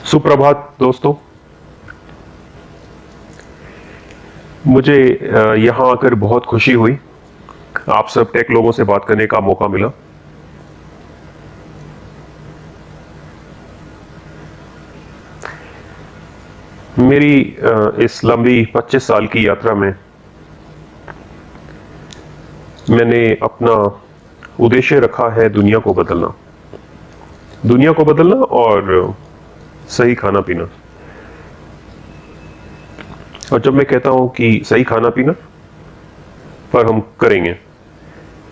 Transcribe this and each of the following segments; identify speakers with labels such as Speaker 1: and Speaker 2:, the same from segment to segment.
Speaker 1: सुप्रभात दोस्तों। मुझे यहाँ आकर बहुत खुशी हुई। आप सब टेक लोगों से बात करने का मौका मिला। मेरी इस लंबी 25 साल की यात्रा में मैंने अपना उद्देश्य रखा है दुनिया को बदलना और सही खाना पीना। और जब मैं कहता हूं कि सही खाना पीना पर हम करेंगे,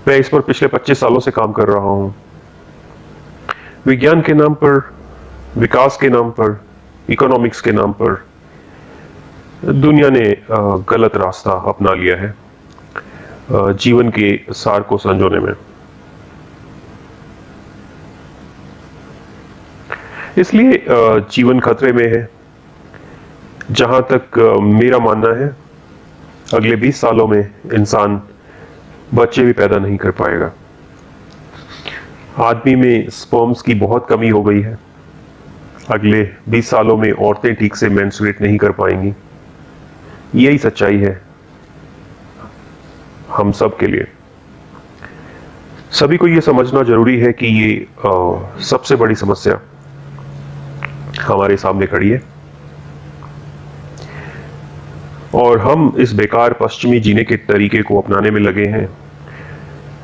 Speaker 1: मैं इस पर पिछले 25 सालों से काम कर रहा हूं। विज्ञान के नाम पर, विकास के नाम पर, इकोनॉमिक्स के नाम पर दुनिया ने गलत रास्ता अपना लिया है जीवन के सार को संजोने में। इसलिए जीवन खतरे में है। जहां तक मेरा मानना है, अगले 20 सालों में इंसान बच्चे भी पैदा नहीं कर पाएगा। आदमी में स्पर्म्स की बहुत कमी हो गई है। अगले 20 सालों में औरतें ठीक से मेंस्ट्रुएट नहीं कर पाएंगी। यही सच्चाई है हम सब के लिए। सभी को यह समझना जरूरी है कि ये सबसे बड़ी समस्या हमारे सामने खड़ी है और हम इस बेकार पश्चिमी जीने के तरीके को अपनाने में लगे हैं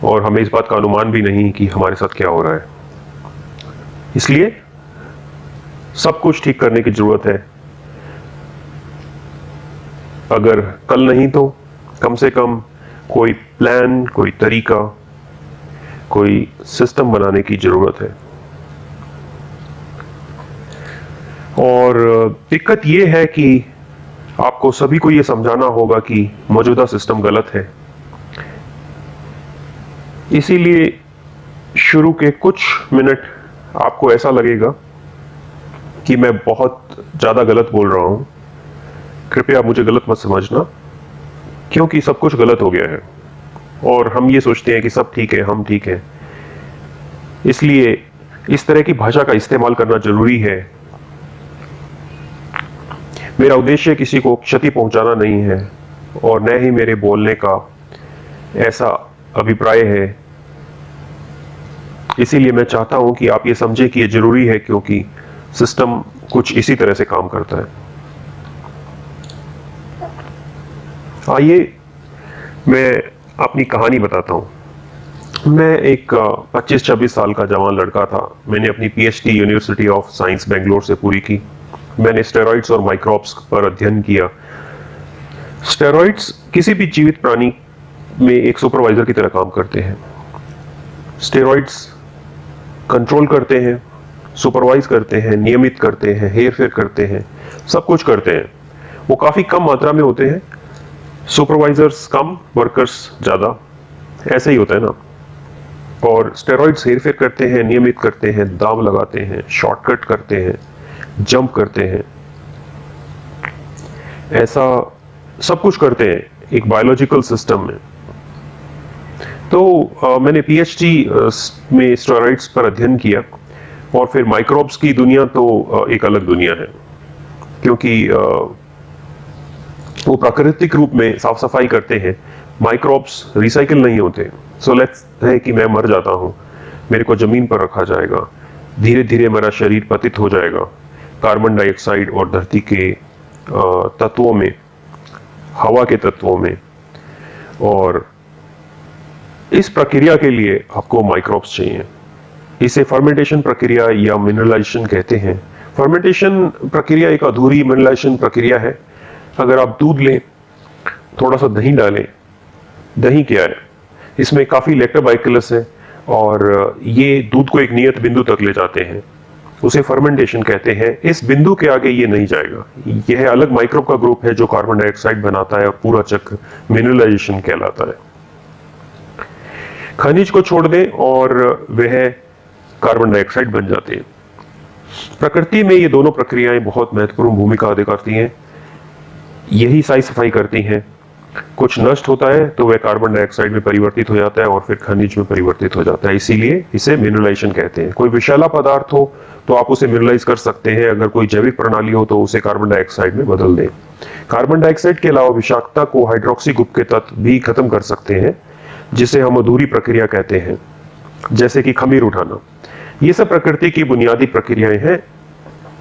Speaker 1: और हमें इस बात का अनुमान भी नहीं कि हमारे साथ क्या हो रहा है। इसलिए सब कुछ ठीक करने की जरूरत है। अगर कल नहीं तो कम से कम कोई प्लान, कोई तरीका, कोई सिस्टम बनाने की जरूरत है। और दिक्कत यह है कि आपको सभी को यह समझाना होगा कि मौजूदा सिस्टम गलत है। इसीलिए शुरू के कुछ मिनट आपको ऐसा लगेगा कि मैं बहुत ज्यादा गलत बोल रहा हूं। कृपया मुझे गलत मत समझना, क्योंकि सब कुछ गलत हो गया है और हम ये सोचते हैं कि सब ठीक है, हम ठीक हैं। इसलिए इस तरह की भाषा का इस्तेमाल करना जरूरी है। मेरा उद्देश्य किसी को क्षति पहुंचाना नहीं है और न ही मेरे बोलने का ऐसा अभिप्राय है। इसीलिए मैं चाहता हूं कि आप ये समझें कि ये जरूरी है, क्योंकि सिस्टम कुछ इसी तरह से काम करता है। आइए मैं अपनी कहानी बताता हूं। मैं एक 25-26 साल का जवान लड़का था। मैंने अपनी PhD university of science Bangalore से पूरी की। मैंने स्टेरॉइड्स और माइक्रोब्स पर अध्ययन किया। स्टेरॉइड्स किसी भी जीवित प्राणी में एक सुपरवाइजर की तरह काम करते हैं। स्टेरॉइड्स कंट्रोल करते हैं, सुपरवाइज करते हैं, नियमित करते हैं, हेर फेर करते हैं, सब कुछ करते हैं। वो काफी कम मात्रा में होते हैं। सुपरवाइजर्स कम, वर्कर्स ज्यादा, ऐसे ही होता है ना। और स्टेरॉइड्स हेर फेर करते हैं, नियमित करते हैं, दाव लगाते हैं, शॉर्टकट करते हैं, जंप करते हैं, ऐसा सब कुछ करते हैं एक बायोलॉजिकल सिस्टम में। तो मैंने पीएचडी में स्टेरॉइड्स पर अध्ययन किया। और फिर माइक्रोब्स की दुनिया तो एक अलग दुनिया है, क्योंकि वो प्राकृतिक रूप में साफ सफाई करते हैं। माइक्रोब्स रिसाइकिल नहीं होते। सो लेट्स है कि मैं मर जाता हूं, मेरे को जमीन पर रखा जाएगा, धीरे धीरे मेरा शरीर पतित हो जाएगा कार्बन डाइऑक्साइड और धरती के तत्वों में, हवा के तत्वों में। और इस प्रक्रिया के लिए आपको माइक्रोब्स चाहिए। इसे फर्मेंटेशन प्रक्रिया या मिनरलाइजेशन कहते हैं। फर्मेंटेशन प्रक्रिया एक अधूरी मिनरलाइजेशन प्रक्रिया है। अगर आप दूध लें, थोड़ा सा दही डालें, दही क्या है, इसमें काफी लैक्टोबाइसिलस है और ये दूध को एक नियत बिंदु तक ले जाते हैं। उसे फर्मेंटेशन कहते हैं। इस बिंदु के आगे ये नहीं जाएगा। यह अलग माइक्रोब का ग्रुप है जो कार्बन डाइऑक्साइड बनाता है और पूरा चक्र मिनरलाइजेशन कहलाता है। खनिज को छोड़ दें और वह कार्बन डाइऑक्साइड बन जाते हैं। प्रकृति में ये दोनों प्रक्रियाएं बहुत महत्वपूर्ण भूमिका अदा करती हैं। यही साफ सफाई करती हैं। कुछ नष्ट होता है तो वह कार्बन डाइऑक्साइड में परिवर्तित हो जाता है और फिर खनिज में परिवर्तित हो जाता है, इसीलिए इसे मिनरलाइजेशन कहते हैं। कोई विषैला पदार्थ हो तो आप उसे मिनरलाइज कर सकते हैं, अगर कोई जैविक प्रणाली हो तो उसे कार्बन डाइऑक्साइड में बदल दें। कार्बन डाइऑक्साइड के अलावा विषाक्तता को हाइड्रोक्सी ग्रुप के तत्व भी खत्म कर सकते हैं, जिसे हम अधूरी प्रक्रिया कहते हैं, जैसे कि खमीर उठाना। ये सब प्रकृति की बुनियादी प्रक्रियाएं हैं।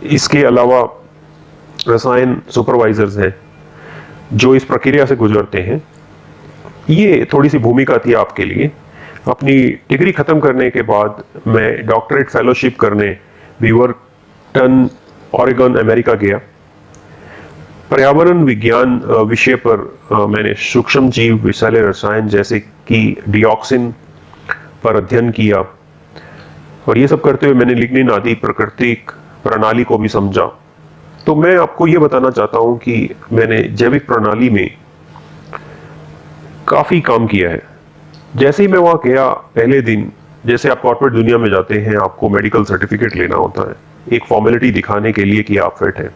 Speaker 1: इसके अलावा रसायन सुपरवाइजर्स हैं जो इस प्रक्रिया से गुजरते हैं। ये थोड़ी सी भूमिका थी आपके लिए। अपनी डिग्री खत्म करने के बाद मैं डॉक्टरेट फेलोशिप करने बीवरटन, ओरेगन, अमेरिका गया। पर्यावरण विज्ञान विषय पर मैंने सूक्ष्म जीव विषैले रसायन जैसे कि डिऑक्सिन पर अध्ययन किया, और ये सब करते हुए मैंने लिग्निन आदि प्राकृतिक प्रणाली को भी समझा। तो मैं आपको ये बताना चाहता हूं कि मैंने जैविक प्रणाली में काफी काम किया है। जैसे ही मैं वहां गया पहले दिन, जैसे आप कॉर्पोरेट दुनिया में जाते हैं, आपको मेडिकल सर्टिफिकेट लेना होता है एक फॉर्मेलिटी दिखाने के लिए कि आप फिट हैं।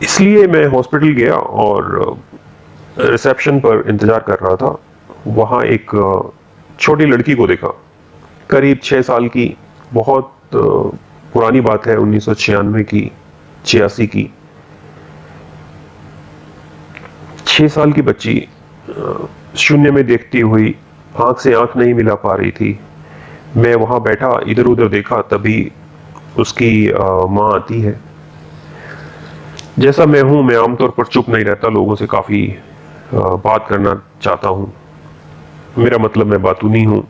Speaker 1: इसलिए मैं हॉस्पिटल गया और रिसेप्शन पर इंतजार कर रहा था। वहां एक छोटी लड़की को देखा, करीब 6 साल की। बहुत पुरानी बात है, 1996 की, 86 की। 6 साल की बच्ची शून्य में देखती हुई, आंख से आंख नहीं मिला पा रही थी। मैं वहां बैठा, इधर उधर देखा, तभी उसकी माँ आती है। जैसा मैं हूं, मैं आमतौर पर चुप नहीं रहता, लोगों से काफी बात करना चाहता हूं। मेरा मतलब मैं बातूनी हूं।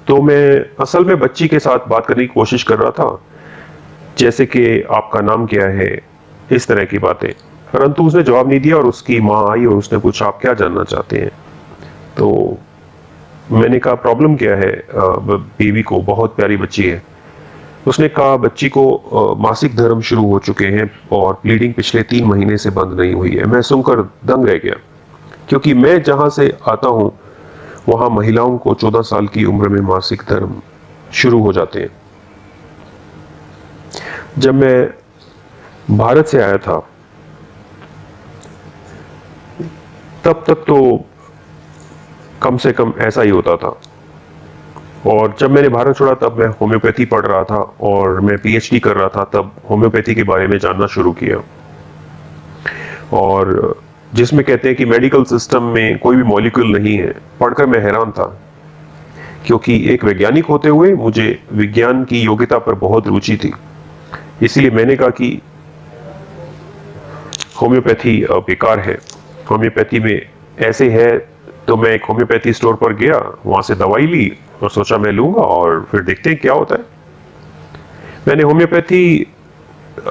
Speaker 1: तो मैं असल में बच्ची के साथ बात करने की कोशिश कर रहा था, जैसे कि आपका नाम क्या है, इस तरह की बातें। परंतु उसने जवाब नहीं दिया और उसकी माँ आई और उसने पूछा आप क्या जानना चाहते हैं। तो मैंने कहा प्रॉब्लम क्या है, बेबी को, बहुत प्यारी बच्ची है। उसने कहा बच्ची को मासिक धर्म शुरू हो चुके हैं और ब्लीडिंग पिछले 3 महीने से बंद नहीं हुई है। मैं सुनकर दंग रह गया, क्योंकि मैं जहां से आता हूं वहां महिलाओं को 14 साल की उम्र में मासिक धर्म शुरू हो जाते हैं। जब मैं भारत से आया था तब तक तो कम से कम ऐसा ही होता था, और जब मैंने भारत छोड़ा तब मैं होम्योपैथी पढ़ रहा था और मैं पीएचडी कर रहा था, तब होम्योपैथी के बारे में जानना शुरू किया। और जिसमें कहते हैं कि मेडिकल सिस्टम में कोई भी मॉलिक्यूल नहीं है, पढ़कर मैं हैरान था, क्योंकि एक वैज्ञानिक होते हुए मुझे विज्ञान की योग्यता पर बहुत रुचि थी। इसलिए मैंने कहा कि होम्योपैथी बेकार है, होम्योपैथी में ऐसे है। तो मैं एक होम्योपैथी स्टोर पर गया, वहां से दवाई ली और सोचा मैं लूंगा और फिर देखते हैं क्या होता है। मैंने होम्योपैथी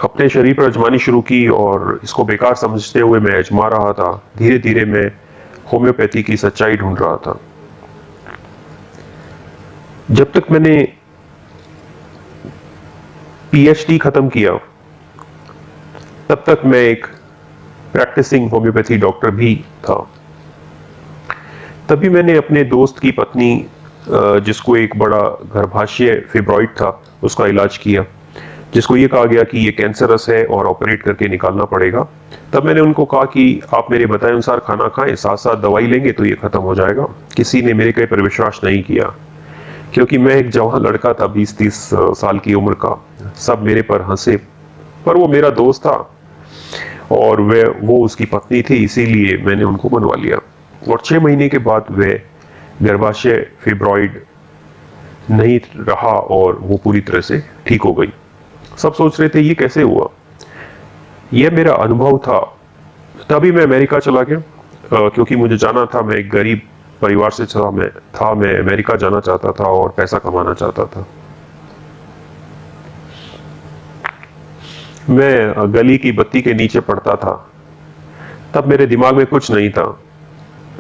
Speaker 1: अपने शरीर पर आजमानी शुरू की और इसको बेकार समझते हुए मैं आजमा रहा था। धीरे धीरे मैं होम्योपैथी की सच्चाई ढूंढ रहा था। जब तक मैंने पीएचडी खत्म किया तब तक मैं एक प्रैक्टिसिंग होम्योपैथी डॉक्टर भी था। तभी मैंने अपने दोस्त की पत्नी, जिसको एक बड़ा गर्भाशय फिब्रॉइड था, उसका इलाज किया, जिसको ये कहा गया कि ये कैंसरस है और ऑपरेट करके निकालना पड़ेगा। तब मैंने उनको कहा कि आप मेरे बताए अनुसार खाना खाएं, साथ साथ दवाई लेंगे तो ये खत्म हो जाएगा। किसी ने मेरे कहे पर विश्वास नहीं किया, क्योंकि मैं एक जवान लड़का था, 20-30 साल की उम्र का। सब मेरे पर हंसे, पर वो मेरा दोस्त था और वो उसकी पत्नी थी, इसीलिए मैंने उनको मनवा लिया। और 6 महीने के बाद वह गर्भाशय फिब्रॉइड नहीं रहा और वो पूरी तरह से ठीक हो गई। सब सोच रहे थे ये कैसे हुआ। यह मेरा अनुभव था। तभी मैं अमेरिका चला गया, क्योंकि मुझे जाना था। मैं एक गरीब परिवार से मैं अमेरिका जाना चाहता था और पैसा कमाना चाहता था। मैं गली की बत्ती के नीचे पड़ता था। तब मेरे दिमाग में कुछ नहीं था,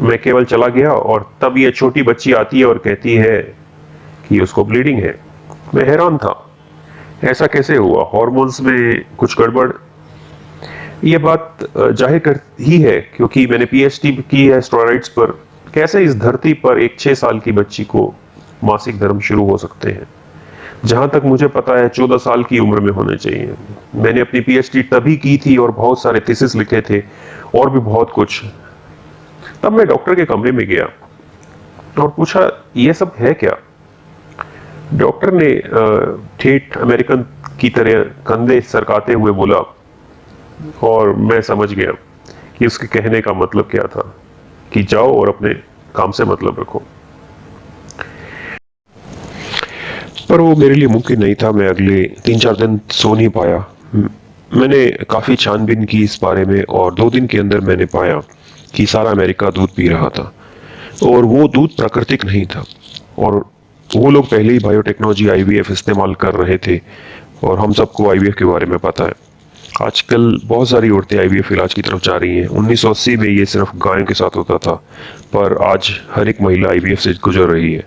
Speaker 1: मैं केवल चला गया और तब ये छोटी बच्ची आती है और कहती है कि उसको ब्लीडिंग है। मैं हैरान था, ऐसा कैसे हुआ, हार्मोन्स में कुछ गड़बड़। ये बात जाहिर कर ही है, क्योंकि मैंने पीएचडी की है स्टेरॉइड्स पर। कैसे इस धरती पर एक 6 साल की बच्ची को मासिक धर्म शुरू हो सकते हैं। जहां तक मुझे पता है 14 साल की उम्र में होने चाहिए। मैंने अपनी पीएचडी तभी की थी और बहुत सारे थीसिस लिखे थे और भी बहुत कुछ। तब मैं डॉक्टर के कमरे में गया और पूछा ये सब है क्या। डॉक्टर ने ठेठ अमेरिकन की तरह कंधे सरकाते हुए बोला, और मैं समझ गया कि उसके कहने का मतलब क्या था, कि जाओ और अपने काम से मतलब रखो। पर वो मेरे लिए मुमकिन नहीं था। मैं अगले 3-4 दिन सो नहीं पाया। मैंने काफ़ी छानबीन की इस बारे में और 2 दिन के अंदर मैंने पाया कि सारा अमेरिका दूध पी रहा था और वो दूध प्राकृतिक नहीं था। और वो लोग पहले ही बायोटेक्नोलॉजी आईवीएफ इस्तेमाल कर रहे थे और हम सबको आईवीएफ के बारे में पता है। आजकल बहुत सारी औरतें आईवीएफ इलाज की तरफ जा रही हैं। 1980 में ये सिर्फ गायों के साथ होता था, पर आज हर एक महिला आईवीएफ से गुजर रही है।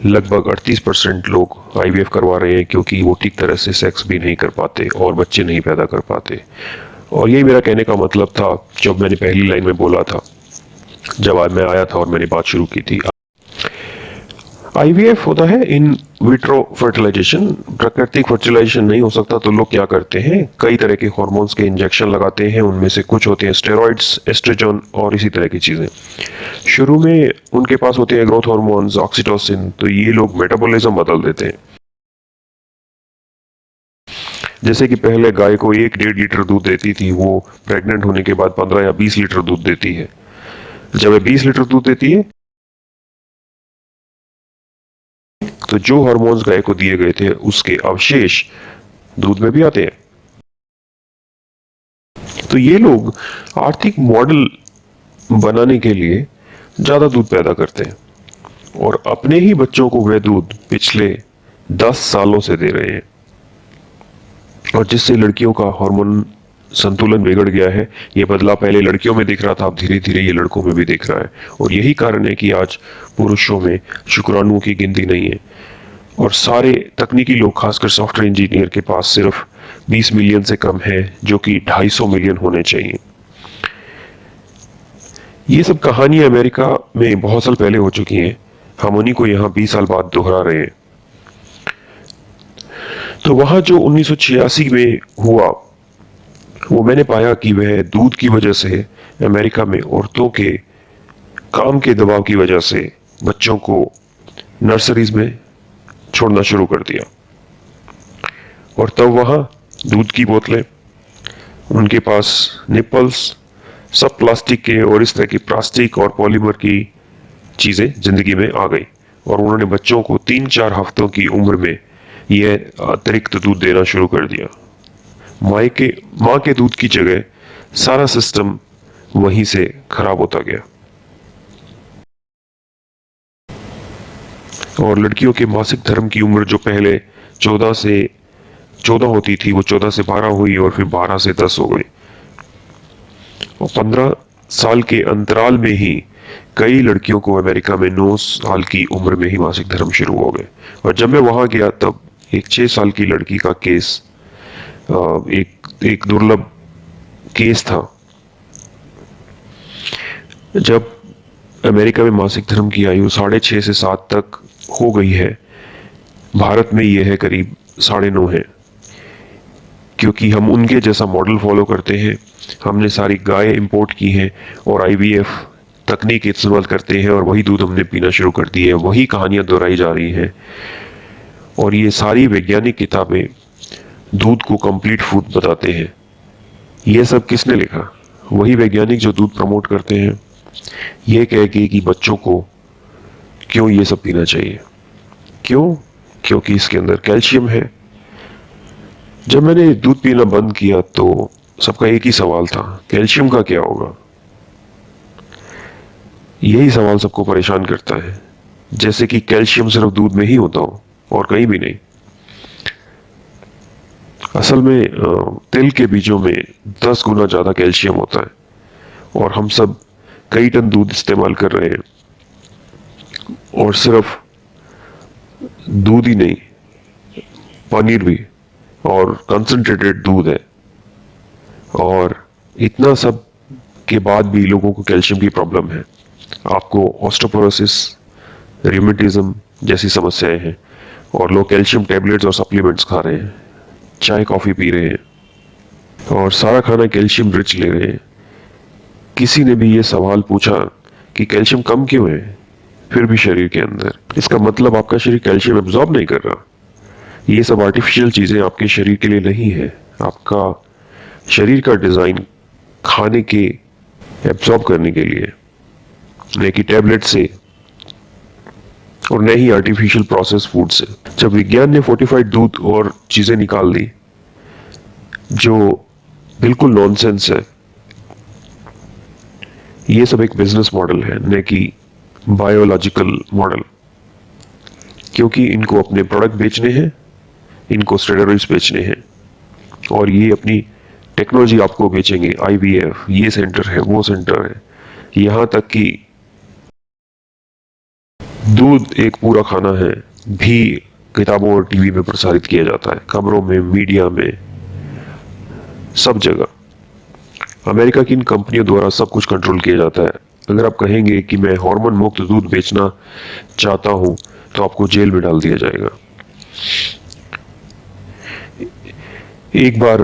Speaker 1: लगभग 38% लोग आईवीएफ करवा रहे हैं क्योंकि वो ठीक तरह से सेक्स भी नहीं कर पाते और बच्चे नहीं पैदा कर पाते। और यही मेरा कहने का मतलब था जब मैंने पहली लाइन में बोला था, जब आज मैं आया था और मैंने बात शुरू की थी। आईवीएफ होता है इन विट्रो फर्टिलाइजेशन। प्राकृतिक फर्टिलाइजेशन नहीं हो सकता तो लोग क्या करते हैं, कई तरह के हार्मोन्स के इंजेक्शन लगाते हैं। उनमें से कुछ होते हैं स्टेरॉइड्स, एस्ट्रोजन और इसी तरह की चीजें। शुरू में उनके पास होते हैं ग्रोथ हार्मोन्स, ऑक्सीटोसिन, तो ये लोग मेटाबॉलिज्म बदल देते हैं। जैसे कि पहले गाय को 1-1.5 लीटर दूध देती थी, वो प्रेग्नेंट होने के बाद 15 या 20 लीटर दूध देती है। जब वो 20 लीटर दूध देती है तो जो हार्मोन्स गाय को दिए गए थे उसके अवशेष दूध में भी आते हैं। तो ये लोग आर्थिक मॉडल बनाने के लिए ज्यादा दूध पैदा करते हैं और अपने ही बच्चों को वह दूध पिछले 10 सालों से दे रहे हैं, और जिससे लड़कियों का हार्मोन संतुलन बिगड़ गया है। ये बदलाव पहले लड़कियों में दिख रहा था, अब धीरे धीरे ये लड़कों में भी दिख रहा है। और यही कारण है कि आज पुरुषों में शुक्राणुओं की गिनती नहीं है और सारे तकनीकी लोग, खासकर सॉफ्टवेयर इंजीनियर के पास सिर्फ 20 मिलियन से कम है, जो कि 250 मिलियन होने चाहिए। ये सब कहानियां अमेरिका में बहुत साल पहले हो चुकी हैं, हम उन्हीं को यहाँ 20 साल बाद दोहरा रहे हैं। तो वहां जो 1986 में हुआ, वो मैंने पाया कि वह दूध की वजह से अमेरिका में औरतों के काम के दबाव की वजह से बच्चों को नर्सरीज में छोड़ना शुरू कर दिया। और तब वहां दूध की बोतलें, उनके पास निपल्स, सब प्लास्टिक के, और इस तरह की प्लास्टिक और पॉलीमर की चीजें जिंदगी में आ गई। और उन्होंने बच्चों को 3-4 हफ्तों की उम्र में यह अतिरिक्त दूध देना शुरू कर दिया। माँ के दूध की जगह सारा सिस्टम वहीं से खराब होता गया। और लड़कियों के मासिक धर्म की उम्र जो पहले 14 होती थी, वो 14 से 12 हुई और फिर 12 से 10 हो गई। और 15 साल के अंतराल में ही कई लड़कियों को अमेरिका में 9 साल की उम्र में ही मासिक धर्म शुरू हो गए। और जब मैं वहां गया तब एक 6 साल की लड़की का केस एक दुर्लभ केस था। जब अमेरिका में मासिक धर्म की आयु 6.5 से 7 तक हो गई है, भारत में यह है करीब 9.5 है। क्योंकि हम उनके जैसा मॉडल फॉलो करते हैं, हमने सारी गाय इंपोर्ट की हैं और आईवीएफ तकनीक इस्तेमाल करते हैं और वही दूध हमने पीना शुरू कर दी है। वही कहानियां दोहराई जा रही हैं और ये सारी वैज्ञानिक किताबें दूध को कंप्लीट फूड बताते हैं। ये सब किसने लिखा? वही वैज्ञानिक जो दूध प्रमोट करते हैं, ये कह के कि बच्चों को क्यों ये सब पीना चाहिए। क्यों? क्योंकि इसके अंदर कैल्शियम है। जब मैंने दूध पीना बंद किया तो सबका एक ही सवाल था, कैल्शियम का क्या होगा? यही सवाल सबको परेशान करता है, जैसे कि कैल्शियम सिर्फ दूध में ही होता हो और कहीं भी नहीं। असल में तिल के बीजों में 10 गुना ज्यादा कैल्शियम होता है और हम सब कई टन दूध इस्तेमाल कर रहे हैं। और सिर्फ दूध ही नहीं, पनीर भी, और कंसंट्रेटेड दूध है। और इतना सब के बाद भी लोगों को कैल्शियम की प्रॉब्लम है। आपको ऑस्टियोपोरोसिस, रिमेटिज्म जैसी समस्याएं हैं और लोग कैल्शियम टैबलेट्स और सप्लीमेंट्स खा रहे हैं, चाय कॉफी पी रहे हैं और सारा खाना कैल्शियम रिच ले रहे हैं। किसी ने भी ये सवाल पूछा कि कैल्शियम कम क्यों है फिर भी शरीर के अंदर? इसका मतलब आपका शरीर कैल्शियम एब्जॉर्ब नहीं कर रहा। ये सब आर्टिफिशियल चीजें आपके शरीर के लिए नहीं है। आपका शरीर का डिजाइन खाने के एब्जॉर्ब करने के लिए, न कि टैबलेट से और न ही आर्टिफिशियल प्रोसेस फूड से। जब विज्ञान ने फोर्टिफाइड दूध और चीजें निकाल दी जो बिल्कुल नॉनसेंस है, ये सब एक बिजनेस मॉडल है न कि बायोलॉजिकल मॉडल, क्योंकि इनको अपने प्रोडक्ट बेचने हैं, इनको स्टेरॉइड्स बेचने हैं और ये अपनी टेक्नोलॉजी आपको बेचेंगे। आईवीएफ, ये सेंटर है, वो सेंटर है, यहां तक कि दूध एक पूरा खाना है भी किताबों और टीवी में प्रसारित किया जाता है, खबरों में, मीडिया में, सब जगह। अमेरिका की इन कंपनियों द्वारा सब कुछ कंट्रोल किया जाता है। अगर आप कहेंगे कि मैं हार्मोन मुक्त दूध बेचना चाहता हूं तो आपको जेल में डाल दिया जाएगा। एक बार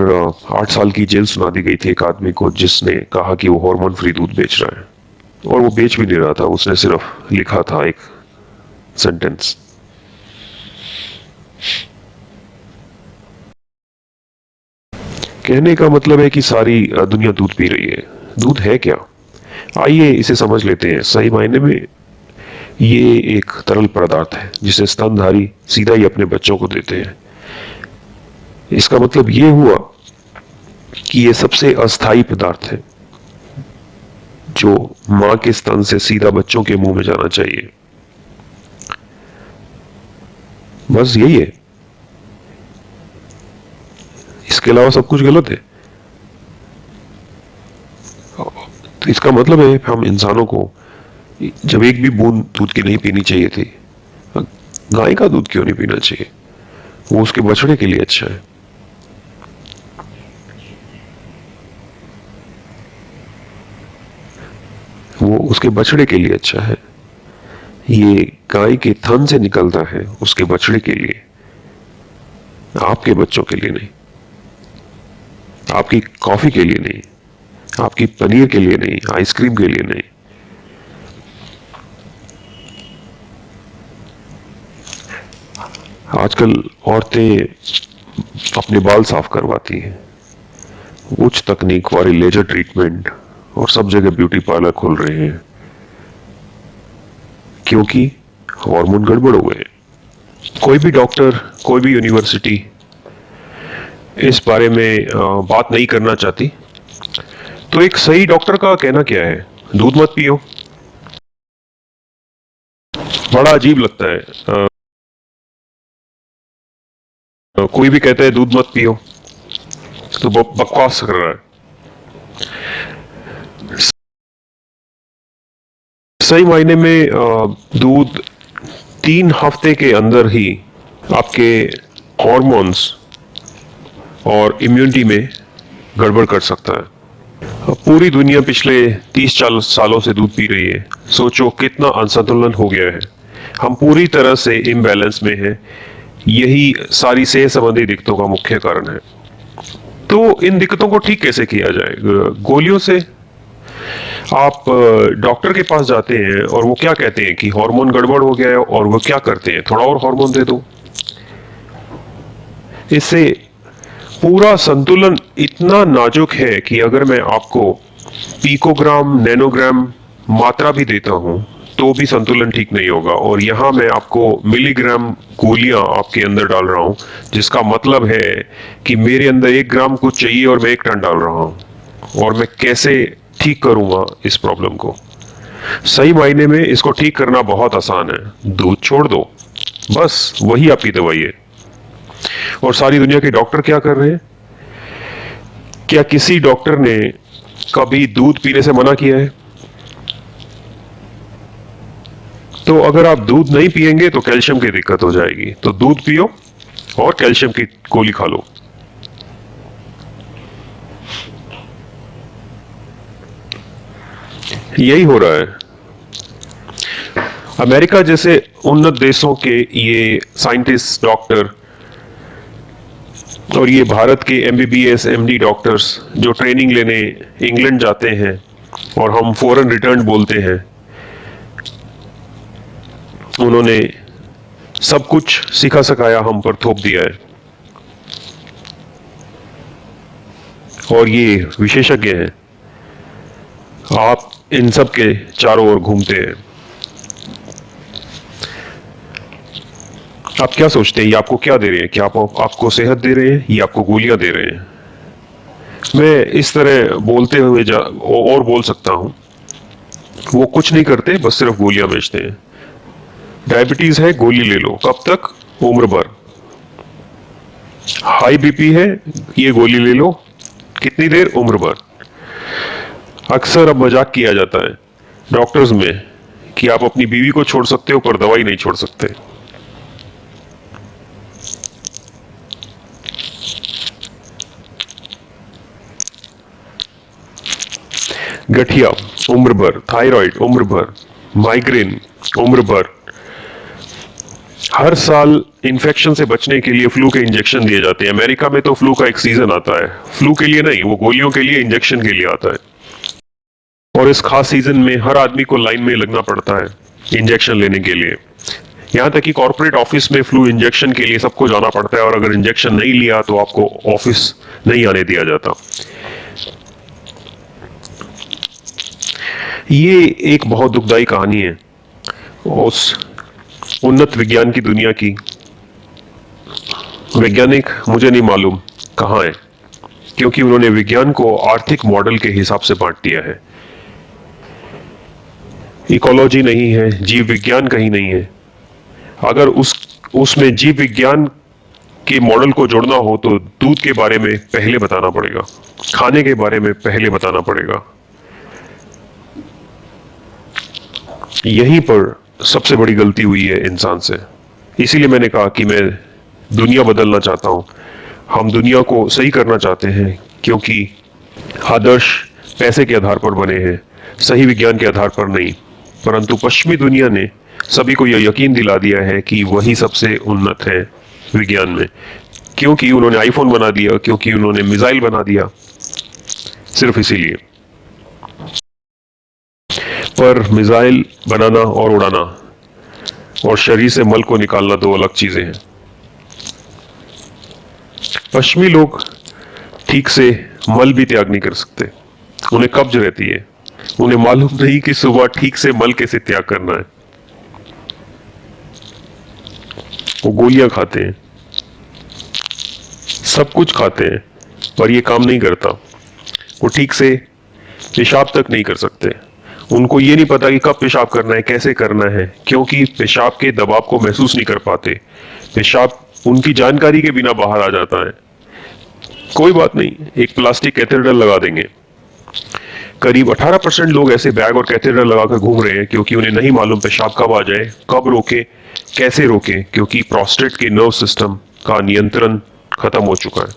Speaker 1: 8 साल की जेल सुना दी गई थी एक आदमी को जिसने कहा कि वो हार्मोन फ्री दूध बेच रहा है, और वो बेच भी नहीं रहा था, उसने सिर्फ लिखा था एक सेंटेंस। कहने का मतलब है कि सारी दुनिया दूध पी रही है। दूध है क्या? आइए इसे समझ लेते हैं। सही मायने में ये एक तरल पदार्थ है जिसे स्तनधारी सीधा ही अपने बच्चों को देते हैं। इसका मतलब ये हुआ कि ये सबसे अस्थाई पदार्थ है जो मां के स्तन से सीधा बच्चों के मुंह में जाना चाहिए। बस यही है, इसके अलावा सब कुछ गलत है। तो इसका मतलब है हम इंसानों को जब एक भी बूंद दूध की नहीं पीनी चाहिए थी, गाय का दूध क्यों नहीं पीना चाहिए? वो उसके बछड़े के लिए अच्छा है। वो उसके बछड़े के लिए अच्छा है। ये गाय के थन से निकलता है उसके बछड़े के लिए, आपके बच्चों के लिए नहीं, आपकी कॉफी के लिए नहीं, आपकी पनीर के लिए नहीं, आइसक्रीम के लिए नहीं। आजकल औरतें अपने बाल साफ करवाती हैं, उच्च तकनीक वाली लेजर ट्रीटमेंट, और सब जगह ब्यूटी पार्लर खुल रहे हैं क्योंकि हार्मोन गड़बड़ हो गए। कोई भी डॉक्टर, कोई भी यूनिवर्सिटी इस बारे में बात नहीं करना चाहती। तो एक सही डॉक्टर का कहना क्या है? दूध मत पियो। बड़ा अजीब लगता है, कोई भी कहता है दूध मत पियो तो बकवास कर रहा है। सही मायने में दूध 3 हफ्ते के अंदर ही आपके हॉर्मोन्स और इम्यूनिटी में गड़बड़ कर सकता है। पूरी दुनिया पिछले 30-40 सालों से दूध पी रही है। सोचो कितना असंतुलन हो गया है। हम पूरी तरह से इम्बैलेंस में हैं। यही सारी सेहत संबंधी दिक्कतों का मुख्य कारण है। तो इन दिक्कतों को ठीक कैसे किया जाए? गोलियों से? आप डॉक्टर के पास जाते हैं और वो क्या कहते हैं कि हार्मोन गड़बड़ हो गया है, और वो क्या करते हैं, थोड़ा और हार्मोन दे दो। इससे पूरा संतुलन इतना नाजुक है कि अगर मैं आपको पिकोग्राम, नैनोग्राम मात्रा भी देता हूं तो भी संतुलन ठीक नहीं होगा। और यहां मैं आपको मिलीग्राम गोलियां आपके अंदर डाल रहा हूं, जिसका मतलब है कि मेरे अंदर 1 ग्राम कुछ चाहिए और मैं 1 टन डाल रहा हूं। और मैं कैसे ठीक करूंगा इस प्रॉब्लम को? सही मायने में इसको ठीक करना बहुत आसान है। दूध छोड़ दो, बस वही आपकी दवाई है। और सारी दुनिया के डॉक्टर क्या कर रहे हैं? क्या किसी डॉक्टर ने कभी दूध पीने से मना किया है? तो अगर आप दूध नहीं पिएंगे तो कैल्शियम की दिक्कत हो जाएगी। तो दूध पियो और कैल्शियम की गोली खा लो। यही हो रहा है। अमेरिका जैसे उन्नत देशों के ये साइंटिस्ट, डॉक्टर और ये भारत के एमबीबीएस एमडी डॉक्टर्स जो ट्रेनिंग लेने इंग्लैंड जाते हैं और हम फॉरेन रिटर्न बोलते हैं, उन्होंने सब कुछ सिखा सिखाया हम पर थोप दिया है और ये विशेषज्ञ हैं। आप इन सब के चारों ओर घूमते हैं। आप क्या सोचते हैं ये आपको क्या दे रहे हैं? क्या आपको सेहत दे रहे हैं या आपको गोलियां दे रहे हैं? मैं इस तरह बोलते हुए और बोल सकता हूं, वो कुछ नहीं करते, बस सिर्फ गोलियां बेचते हैं। डायबिटीज है, गोली ले लो, कब तक? उम्र भर। हाई बीपी है, ये गोली ले लो, कितनी देर? उम्र भर। अक्सर अब मजाक किया जाता है डॉक्टर्स में कि आप अपनी बीवी को छोड़ सकते हो पर दवाई नहीं छोड़ सकते। गठिया उम्र भर, थायराइड उम्र भर, माइग्रेन उम्र भर। हर साल इन्फेक्शन से बचने के लिए फ्लू के इंजेक्शन दिए जाते हैं। अमेरिका में तो फ्लू का एक सीजन आता है, फ्लू के लिए नहीं, वो गोलियों के लिए, इंजेक्शन के लिए आता है। और इस खास सीजन में हर आदमी को लाइन में लगना पड़ता है इंजेक्शन लेने के लिए। यहां तक कि कॉर्पोरेट ऑफिस में फ्लू इंजेक्शन के लिए सबको जाना पड़ता है और अगर इंजेक्शन नहीं लिया तो आपको ऑफिस नहीं आने दिया जाता। ये एक बहुत दुखदाई कहानी है उस उन्नत विज्ञान की दुनिया की। वैज्ञानिक मुझे नहीं मालूम कहां है, क्योंकि उन्होंने विज्ञान को आर्थिक मॉडल के हिसाब से बांट दिया है। इकोलॉजी नहीं है, जीव विज्ञान कहीं नहीं है। अगर उसमें जीव विज्ञान के मॉडल को जोड़ना हो तो दूध के बारे में पहले बताना पड़ेगा, खाने के बारे में पहले बताना पड़ेगा। यहीं पर सबसे बड़ी गलती हुई है इंसान से। इसीलिए मैंने कहा कि मैं दुनिया बदलना चाहता हूं। हम दुनिया को सही करना चाहते हैं, क्योंकि आदर्श पैसे के आधार पर बने हैं, सही विज्ञान के आधार पर नहीं। परंतु पश्चिमी दुनिया ने सभी को यह यकीन दिला दिया है कि वही सबसे उन्नत है विज्ञान में, क्योंकि उन्होंने आईफोन बना दिया, क्योंकि उन्होंने मिसाइल बना दिया, सिर्फ इसीलिए। पर मिसाइल बनाना और उड़ाना और शरीर से मल को निकालना दो अलग चीजें हैं। पश्चिमी लोग ठीक से मल भी त्याग नहीं कर सकते, उन्हें कब्ज रहती है। उन्हें मालूम नहीं कि सुबह ठीक से मल कैसे त्याग करना है। वो गोलियां खाते हैं, सब कुछ खाते हैं, पर ये काम नहीं करता। वो ठीक से पेशाब तक नहीं कर सकते। उनको ये नहीं पता कि कब पेशाब करना है, कैसे करना है, क्योंकि पेशाब के दबाव को महसूस नहीं कर पाते। पेशाब उनकी जानकारी के बिना बाहर आ जाता है। कोई बात नहीं, एक प्लास्टिक कैथेड्रल लगा देंगे। करीब 18% लोग ऐसे बैग और कैथेड्रल लगाकर घूम रहे हैं, क्योंकि उन्हें नहीं मालूम पेशाब कब आ जाए, कब रोके, कैसे रोके, क्योंकि प्रोस्टेट के नर्व सिस्टम का नियंत्रण खत्म हो चुका है।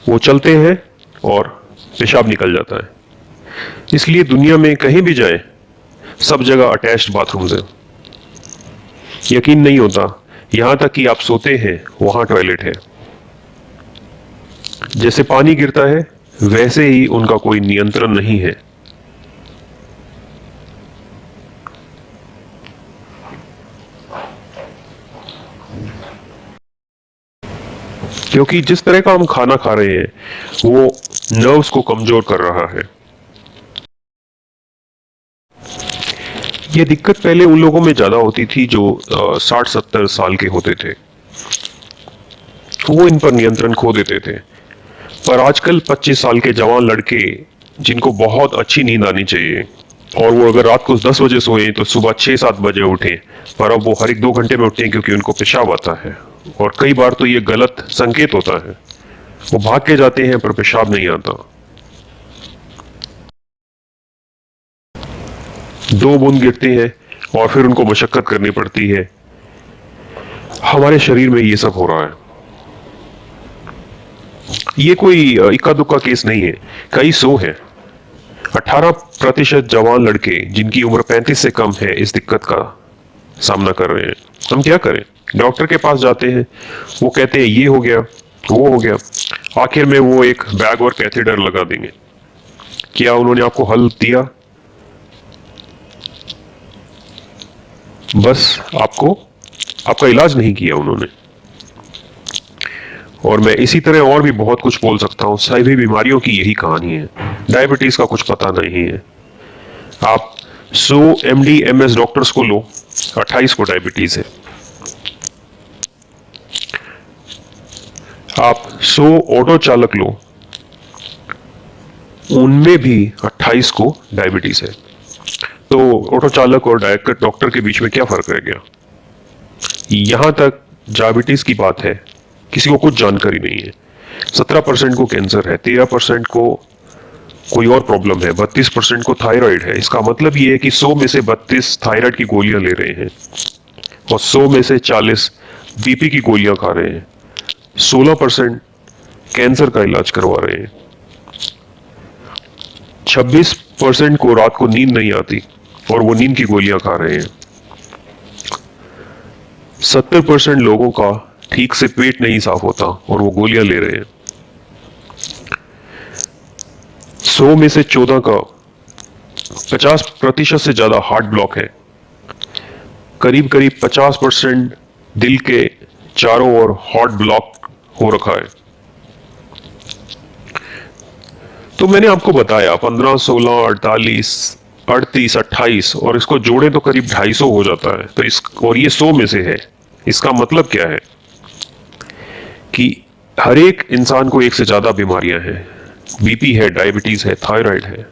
Speaker 1: वो चलते हैं और पेशाब निकल जाता है। इसलिए दुनिया में कहीं भी जाए, सब जगह अटैच्ड बाथरूम्स हैं। यकीन नहीं होता, यहां तक कि आप सोते हैं वहां टॉयलेट है। जैसे पानी गिरता है वैसे ही उनका कोई नियंत्रण नहीं है। क्योंकि जिस तरह का हम खाना खा रहे हैं वो नर्व्स को कमजोर कर रहा है। ये दिक्कत पहले उन लोगों में ज्यादा होती थी जो 60-70 साल के होते थे, वो इन पर नियंत्रण खो देते थे। पर आजकल 25 साल के जवान लड़के जिनको बहुत अच्छी नींद आनी चाहिए और वो अगर रात को 10 बजे सोए तो सुबह 6-7 बजे उठे, पर अब वो हर एक 2 घंटे में उठते हैं क्योंकि उनको पेशाब आता है। और कई बार तो ये गलत संकेत होता है, वो भाग के जाते हैं पर पेशाब नहीं आता। 2 बूंद गिरते हैं और फिर उनको मशक्कत करनी पड़ती है। हमारे शरीर में ये सब हो रहा है। ये कोई इक्का दुक्का केस नहीं है, कई 100 है। 18% जवान लड़के जिनकी उम्र 35 से कम है इस दिक्कत का सामना कर रहे हैं। हम क्या करें? डॉक्टर के पास जाते हैं, वो कहते हैं ये हो गया, वो हो गया, आखिर में वो एक बैग और कैथेटर लगा देंगे। क्या उन्होंने आपको हल दिया? बस आपका इलाज नहीं किया उन्होंने। और मैं इसी तरह और भी बहुत कुछ बोल सकता हूं। सभी बीमारियों की यही कहानी है। डायबिटीज का कुछ पता नहीं है। आप 100 MD MS डॉक्टर्स को लो, 28 को डायबिटीज है। आप 100 ऑटो चालक लो, उनमें भी 28 को डायबिटीज है। तो ऑटो चालक और डॉक्टर के बीच में क्या फर्क रह गया? यहां तक डायबिटीज की बात है, किसी को कुछ जानकारी नहीं है। 17% को कैंसर है, 13% को कोई और प्रॉब्लम है, 32% को थायराइड है। इसका मतलब ये है कि 100 में से 32 थायराइड की गोलियां ले रहे हैं और 100 में से 40 बीपी की गोलियां खा रहे हैं। 16% कैंसर का इलाज करवा रहे हैं। 26% को रात को नींद नहीं आती और वो नींद की गोलियां खा रहे हैं। 70% लोगों का ठीक से पेट नहीं साफ होता और वो गोलियां ले रहे हैं। 100 में से 14 का 50% से ज्यादा हार्ट ब्लॉक है। करीब करीब 50% दिल के चारों ओर हार्ट ब्लॉक हो रखा है। तो मैंने आपको बताया 15, 16, 48, 38, 28 और इसको जोड़े तो करीब 250 हो जाता है। तो और ये 100 में से है। इसका मतलब क्या है कि हर एक इंसान को एक से ज्यादा बीमारियां हैं। बीपी है, डायबिटीज है, थायराइड है।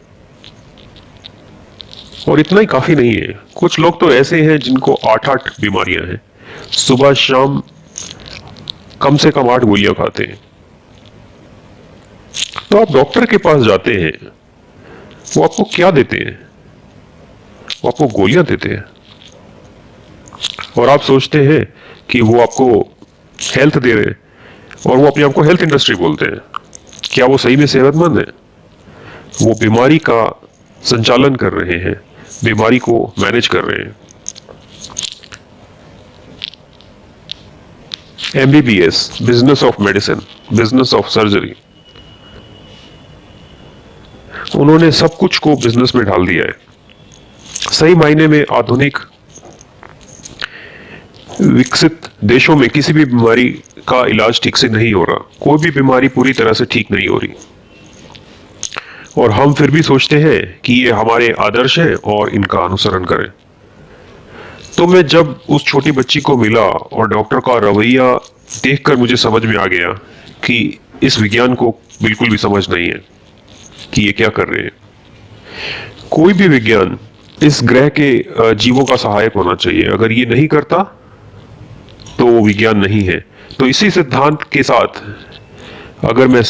Speaker 1: और इतना ही काफी नहीं है। कुछ लोग तो ऐसे हैं जिनको 8-8 बीमारियां हैं। सुबह शाम कम से कम 8 गोलियां खाते हैं। तो आप डॉक्टर के पास जाते हैं, वो आपको क्या देते हैं? वो आपको गोलियां देते हैं और आप सोचते हैं कि वो आपको हेल्थ दे रहे हैं और वो अपने आप को हेल्थ इंडस्ट्री बोलते हैं। क्या वो सही में सेहतमंद है? वो बीमारी का संचालन कर रहे हैं, बीमारी को मैनेज कर रहे हैं। MBBS, business of medicine, business of surgery, उन्होंने सब कुछ को बिजनेस में ढाल दिया है। सही मायने में आधुनिक विकसित देशों में किसी भी बीमारी का इलाज ठीक से नहीं हो रहा। कोई भी बीमारी पूरी तरह से ठीक नहीं हो रही और हम फिर भी सोचते हैं कि ये हमारे आदर्श हैं और इनका अनुसरण करें। तो मैं जब उस छोटी बच्ची को मिला और डॉक्टर का रवैया देखकर मुझे समझ में आ गया कि इस विज्ञान को बिल्कुल भी समझ नहीं है कि ये क्या कर रहे हैं। कोई भी विज्ञान इस ग्रह के जीवों का सहायक होना चाहिए। अगर ये नहीं करता तो वो विज्ञान नहीं है। तो इसी सिद्धांत के साथ अगर मैं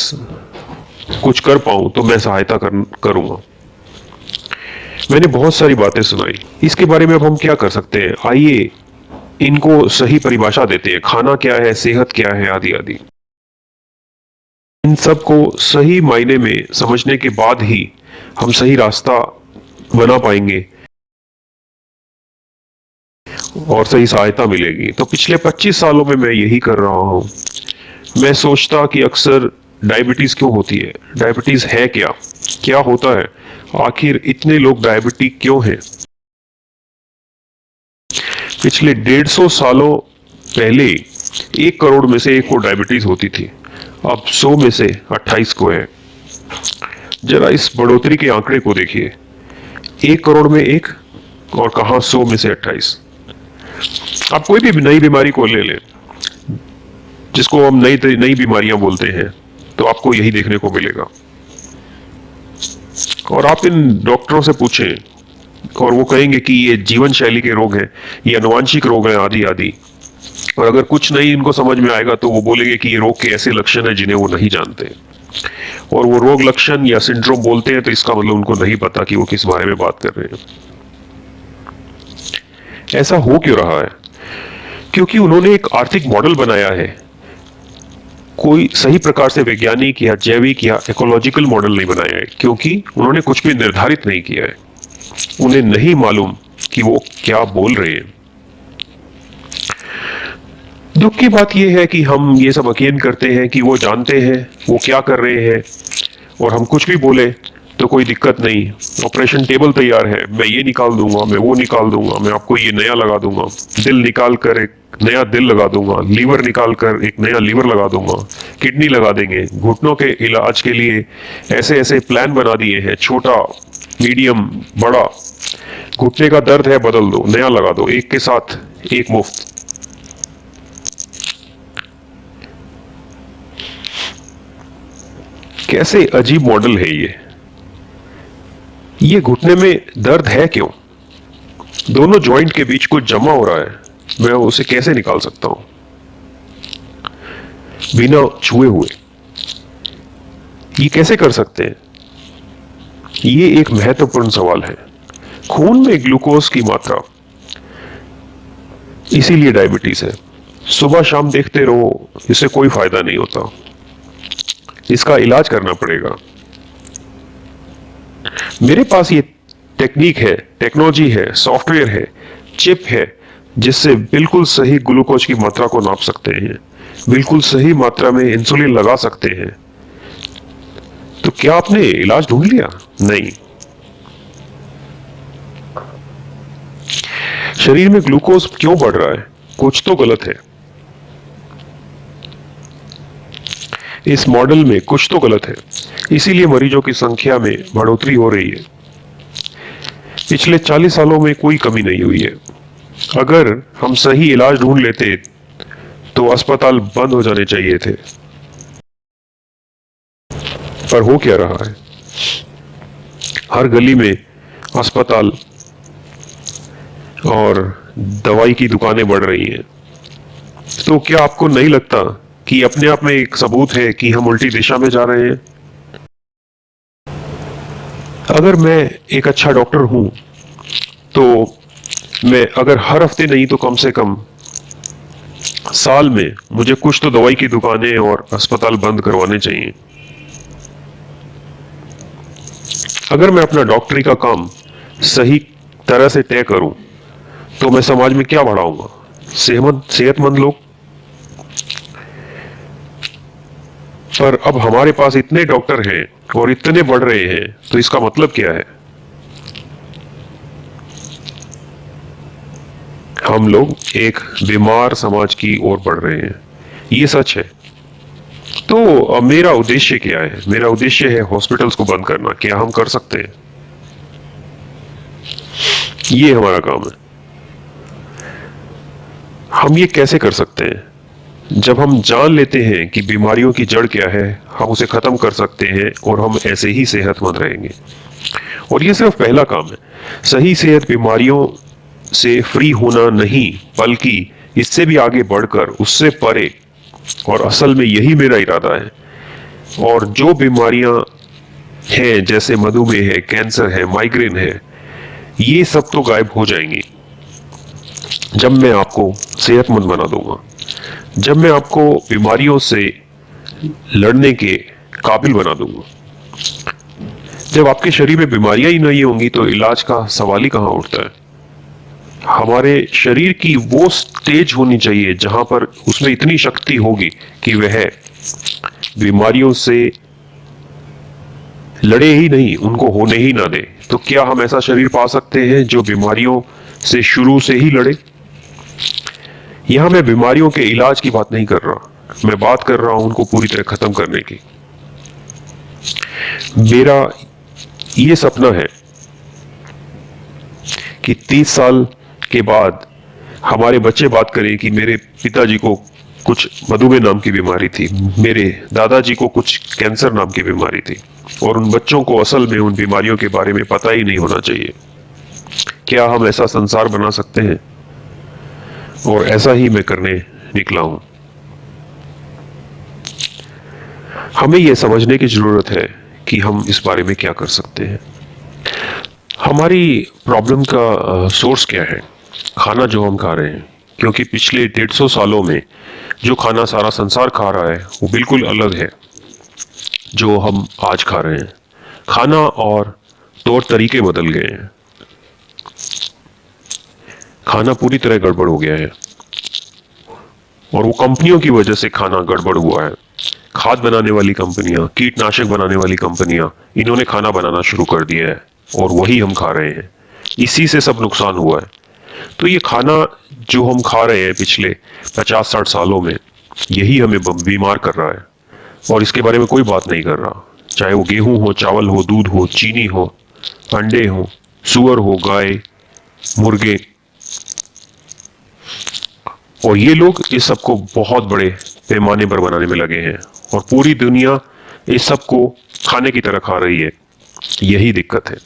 Speaker 1: कुछ कर पाऊं तो मैं सहायता करूंगा। मैंने बहुत सारी बातें सुनाई। इसके बारे में अब हम क्या कर सकते हैं? आइए इनको सही परिभाषा देते हैं। खाना क्या है, सेहत क्या है, आदि आदि। इन सब को सही मायने में समझने के बाद ही हम सही रास्ता बना पाएंगे और सही सहायता मिलेगी। तो पिछले 25 सालों में मैं यही कर रहा हूं। मैं सोचता कि अक्सर डायबिटीज क्यों होती है, डायबिटीज है क्या, क्या होता है, आखिर इतने लोग डायबिटिक क्यों हैं। पिछले 150 सालों पहले 1 करोड़ में से 1 को डायबिटीज होती थी। अब 100 में से 28 को है। जरा इस बढ़ोतरी के आंकड़े को देखिए। 1 करोड़ में 1 और कहां 100 में से 28। आप कोई भी नई बीमारी को ले लें, जिसको हम नई बीमारियां बोलते हैं, तो आपको यही देखने को मिलेगा। और आप इन डॉक्टरों से पूछें और वो कहेंगे कि ये जीवन शैली के रोग हैं, ये आनुवांशिक रोग हैं, आदि आदि। और अगर कुछ नहीं इनको समझ में आएगा तो वो बोलेंगे कि ये रोग के ऐसे लक्षण हैं जिन्हें वो नहीं जानते। और वो रोग लक्षण या सिंड्रोम बोलते हैं तो इसका मतलब उनको नहीं पता कि वो किस बारे में बात कर रहे हैं। ऐसा हो क्यों रहा है? क्योंकि उन्होंने एक आर्थिक मॉडल बनाया है कोई सही प्रकार से वैज्ञानिक या जैविक या इकोलॉजिकल मॉडल नहीं बनाया है, क्योंकि उन्होंने कुछ भी निर्धारित नहीं किया है। उन्हें नहीं मालूम कि वो क्या बोल रहे हैं। दुख की बात यह है कि हम ये सब यकीन करते हैं कि वो जानते हैं वो क्या कर रहे हैं, और हम कुछ भी बोले तो कोई दिक्कत नहीं, ऑपरेशन टेबल तैयार है, मैं ये निकाल दूंगा, मैं वो निकाल दूंगा, मैं आपको ये नया लगा दूंगा, दिल निकाल कर एक नया दिल लगा दूंगा, लीवर निकाल कर एक नया लीवर लगा दूंगा, किडनी लगा देंगे। घुटनों के इलाज के लिए ऐसे ऐसे प्लान बना दिए हैं, छोटा, मीडियम, बड़ा। घुटने का दर्द है, बदल दो, नया लगा दो, एक के साथ एक मुफ्त। कैसे अजीब मॉडल है ये घुटने में दर्द है क्यों? दोनों जॉइंट के बीच कुछ जमा हो रहा है, मैं उसे कैसे निकाल सकता हूं बिना छुए हुए? ये कैसे कर सकते हैं? ये एक महत्वपूर्ण सवाल है। खून में ग्लूकोज की मात्रा, इसीलिए डायबिटीज है। सुबह शाम देखते रहो, इससे कोई फायदा नहीं होता, इसका इलाज करना पड़ेगा। मेरे पास ये टेक्निक है, टेक्नोलॉजी है, सॉफ्टवेयर है, चिप है, जिससे बिल्कुल सही ग्लूकोज की मात्रा को नाप सकते हैं, बिल्कुल सही मात्रा में इंसुलिन लगा सकते हैं। तो क्या आपने इलाज ढूंढ लिया? नहीं। शरीर में ग्लूकोज क्यों बढ़ रहा है? कुछ तो गलत है। इस मॉडल में कुछ तो गलत है, इसीलिए मरीजों की संख्या में बढ़ोतरी हो रही है। पिछले 40 सालों में कोई कमी नहीं हुई है। अगर हम सही इलाज ढूंढ लेते तो अस्पताल बंद हो जाने चाहिए थे, पर हो क्या रहा है? हर गली में अस्पताल और दवाई की दुकानें बढ़ रही हैं। तो क्या आपको नहीं लगता कि अपने आप में एक सबूत है कि हम उल्टी दिशा में जा रहे हैं? अगर मैं एक अच्छा डॉक्टर हूं तो मैं अगर हर हफ्ते नहीं तो कम से कम साल में मुझे कुछ तो दवाई की दुकानें और अस्पताल बंद करवाने चाहिए। अगर मैं अपना डॉक्टरी का काम सही तरह से तय करूं तो मैं समाज में क्या बढ़ाऊंगा? सेहतमंद लोग। पर अब हमारे पास इतने डॉक्टर हैं और इतने बढ़ रहे हैं, तो इसका मतलब क्या है? हम लोग एक बीमार समाज की ओर बढ़ रहे हैं, ये सच है। तो अब मेरा उद्देश्य क्या है? मेरा उद्देश्य है हॉस्पिटल्स को बंद करना। क्या हम कर सकते हैं? ये हमारा काम है। हम ये कैसे कर सकते हैं? जब हम जान लेते हैं कि बीमारियों की जड़ क्या है, हम उसे खत्म कर सकते हैं और हम ऐसे ही सेहतमंद रहेंगे। और ये सिर्फ पहला काम है। सही सेहत बीमारियों से फ्री होना नहीं, बल्कि इससे भी आगे बढ़कर उससे परे, और असल में यही मेरा इरादा है। और जो बीमारियां हैं जैसे मधुमेह है, कैंसर है, माइग्रेन है, ये सब तो गायब हो जाएंगी जब मैं आपको सेहतमंद बना दूंगा, जब मैं आपको बीमारियों से लड़ने के काबिल बना दूंगा। जब आपके शरीर में बीमारियां ही नहीं होंगी तो इलाज का सवाल ही कहां उठता है। हमारे शरीर की वो स्टेज होनी चाहिए जहां पर उसमें इतनी शक्ति होगी कि वह बीमारियों से लड़े ही नहीं, उनको होने ही ना दे। तो क्या हम ऐसा शरीर पा सकते हैं जो बीमारियों से शुरू से ही लड़े? यहां मैं बीमारियों के इलाज की बात नहीं कर रहा, मैं बात कर रहा हूं उनको पूरी तरह खत्म करने की। मेरा ये सपना है कि 30 साल के बाद हमारे बच्चे बात करें कि मेरे पिताजी को कुछ मधुमेह नाम की बीमारी थी, मेरे दादाजी को कुछ कैंसर नाम की बीमारी थी, और उन बच्चों को असल में उन बीमारियों के बारे में पता ही नहीं होना चाहिए। क्या हम ऐसा संसार बना सकते हैं? और ऐसा ही मैं करने निकला हूं। हमें यह समझने की जरूरत है कि हम इस बारे में क्या कर सकते हैं। हमारी प्रॉब्लम का सोर्स क्या है? खाना जो हम खा रहे हैं। क्योंकि पिछले 150 सालों में जो खाना सारा संसार खा रहा है वो बिल्कुल अलग है जो हम आज खा रहे हैं। खाना और तौर तरीके बदल गए हैं। खाना पूरी तरह गड़बड़ हो गया है और वो कंपनियों की वजह से खाना गड़बड़ हुआ है। खाद बनाने वाली कंपनियां, कीटनाशक बनाने वाली कंपनियां, इन्होंने खाना बनाना शुरू कर दिया है और वही हम खा रहे हैं। इसी से सब नुकसान हुआ है। तो ये खाना जो हम खा रहे हैं पिछले 50-60 सालों में, यही हमें बीमार कर रहा है और इसके बारे में कोई बात नहीं कर रहा। चाहे वो गेहूं हो, चावल हो, दूध हो, चीनी हो, अंडे हो, सुअर हो, गाय, मुर्गे। और ये लोग इस सब को बहुत बड़े पैमाने पर बनाने में लगे हैं और पूरी दुनिया इस सब को खाने की तरह खा रही है। यही दिक्कत है।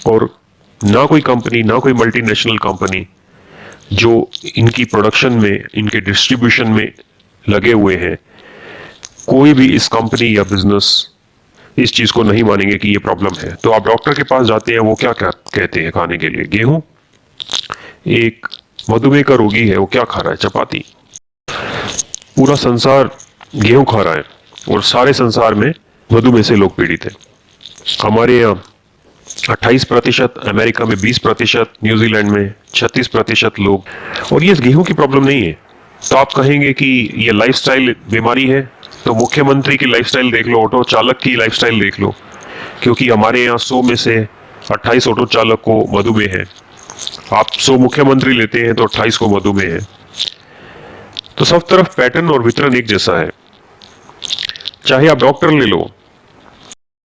Speaker 1: और ना कोई कंपनी, ना कोई मल्टीनेशनल कंपनी जो इनकी प्रोडक्शन में, इनके डिस्ट्रीब्यूशन में लगे हुए हैं, कोई भी इस कंपनी या बिजनेस इस चीज को नहीं मानेंगे कि ये प्रॉब्लम है। तो आप डॉक्टर के पास जाते हैं, वो क्या क्या कहते हैं खाने के लिए? गेहूं। एक मधुमेह का रोगी है, वो क्या खा रहा है? चपाती। पूरा संसार गेहूं खा रहा है और सारे संसार में मधुमेह से लोग पीड़ित हैं। हमारे यहाँ 28%, अमेरिका में 20%, न्यूजीलैंड में 36% लोग। और ये गेहूं की प्रॉब्लम नहीं है। तो आप कहेंगे कि ये लाइफस्टाइल बीमारी है, तो मुख्यमंत्री की लाइफस्टाइल देख लो, ऑटो चालक की लाइफस्टाइल देख लो, क्योंकि हमारे यहाँ 100 में से 28 ऑटो चालक को मधुमेह है। आप 100 मुख्यमंत्री लेते हैं तो 28 को मधुमेह है। तो सब तरफ पैटर्न और वितरण एक जैसा है। चाहे आप डॉक्टर ले लो,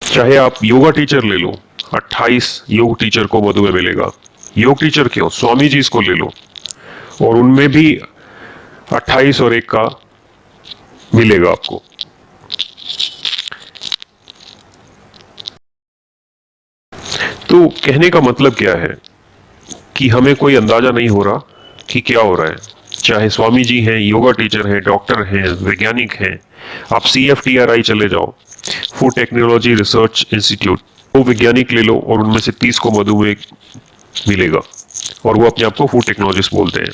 Speaker 1: चाहे आप योगा टीचर ले लो, 28 योग टीचर को मधुमेह मिलेगा। योग टीचर क्यों, स्वामी जी इसको ले लो और उनमें भी 28 और 1 का मिलेगा आपको। तो कहने का मतलब क्या है कि हमें कोई अंदाजा नहीं हो रहा कि क्या हो रहा है। चाहे स्वामी जी हैं, योगा टीचर हैं, डॉक्टर हैं, वैज्ञानिक हैं, आप CFTRI चले जाओ, फूड टेक्नोलॉजी रिसर्च इंस्टीट्यूट, वो वैज्ञानिक ले लो और उनमें से 30 को मधुमेह मिलेगा और वो अपने आप को फूड टेक्नोलॉजिस्ट बोलते हैं।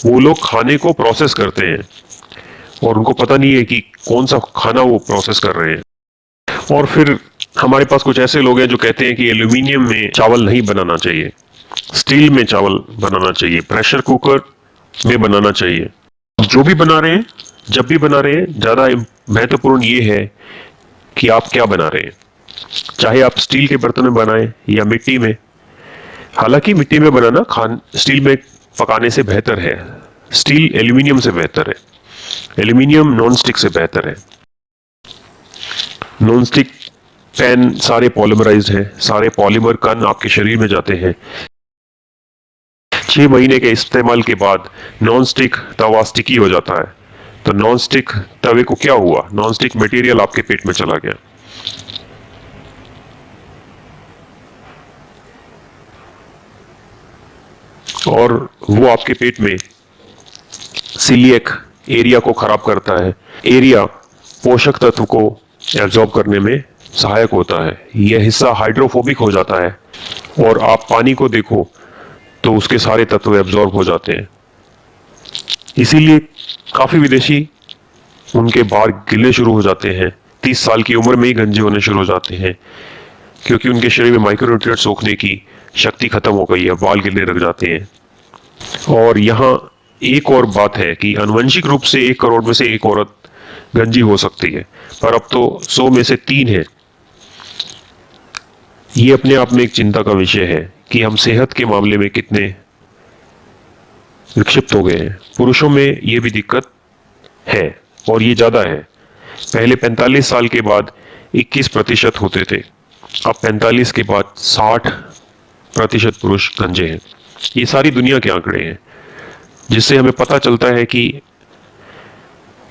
Speaker 1: वो लोग खाने को प्रोसेस करते हैं और उनको पता नहीं है कि कौन सा खाना वो प्रोसेस कर रहे हैं। और फिर हमारे पास कुछ ऐसे लोग हैं जो कहते हैं कि एल्यूमिनियम में चावल नहीं बनाना चाहिए, स्टील में चावल बनाना चाहिए, प्रेशर कुकर में बनाना चाहिए। जो भी बना रहे हैं, जब भी बना रहे हैं, ज्यादा महत्वपूर्ण ये है कि आप क्या बना रहे हैं। चाहे आप स्टील के बर्तन में बनाएं या मिट्टी में। हालांकि मिट्टी में बनाना स्टील में पकाने से बेहतर है। स्टील एल्यूमिनियम से बेहतर है। एल्यूमिनियम नॉन स्टिक से बेहतर है। नॉन स्टिक पैन सारे पॉलीमराइज्ड हैं, सारे पॉलीमर कण आपके शरीर में जाते हैं। 6 महीने के इस्तेमाल के बाद नॉन स्टिक तवा स्टिकी हो जाता है। तो नॉन स्टिक तवे को क्या हुआ? नॉन स्टिक मटेरियल आपके पेट में चला गया और वो आपके पेट में सीलिएक एरिया को खराब करता है। एरिया पोषक तत्व को एब्जॉर्ब करने में सहायक होता है। यह हिस्सा हाइड्रोफोबिक हो जाता है और आप पानी को देखो तो उसके सारे तत्व एब्जॉर्ब हो जाते हैं। इसीलिए काफी विदेशी, उनके बाल गिरने शुरू हो जाते हैं। 30 साल की उम्र में ही गंजे होने शुरू हो जाते हैं, क्योंकि उनके शरीर में माइक्रोन्यूट्रिएंट सोखने की शक्ति खत्म हो गई है, बाल गिरने लग जाते हैं। और यहाँ एक और बात है कि आनुवंशिक रूप से 1 करोड़ में से 1 औरत गंजी हो सकती है, पर अब तो 100 में से 3 है। ये अपने आप में एक चिंता का विषय है कि हम सेहत के मामले में कितने विक्षिप्त हो गए हैं। पुरुषों में ये भी दिक्कत है और ये ज्यादा है। पहले 45 साल के बाद 21% होते थे, अब 45 के बाद 60% पुरुष गंजे हैं। ये सारी दुनिया के आंकड़े हैं, जिससे हमें पता चलता है कि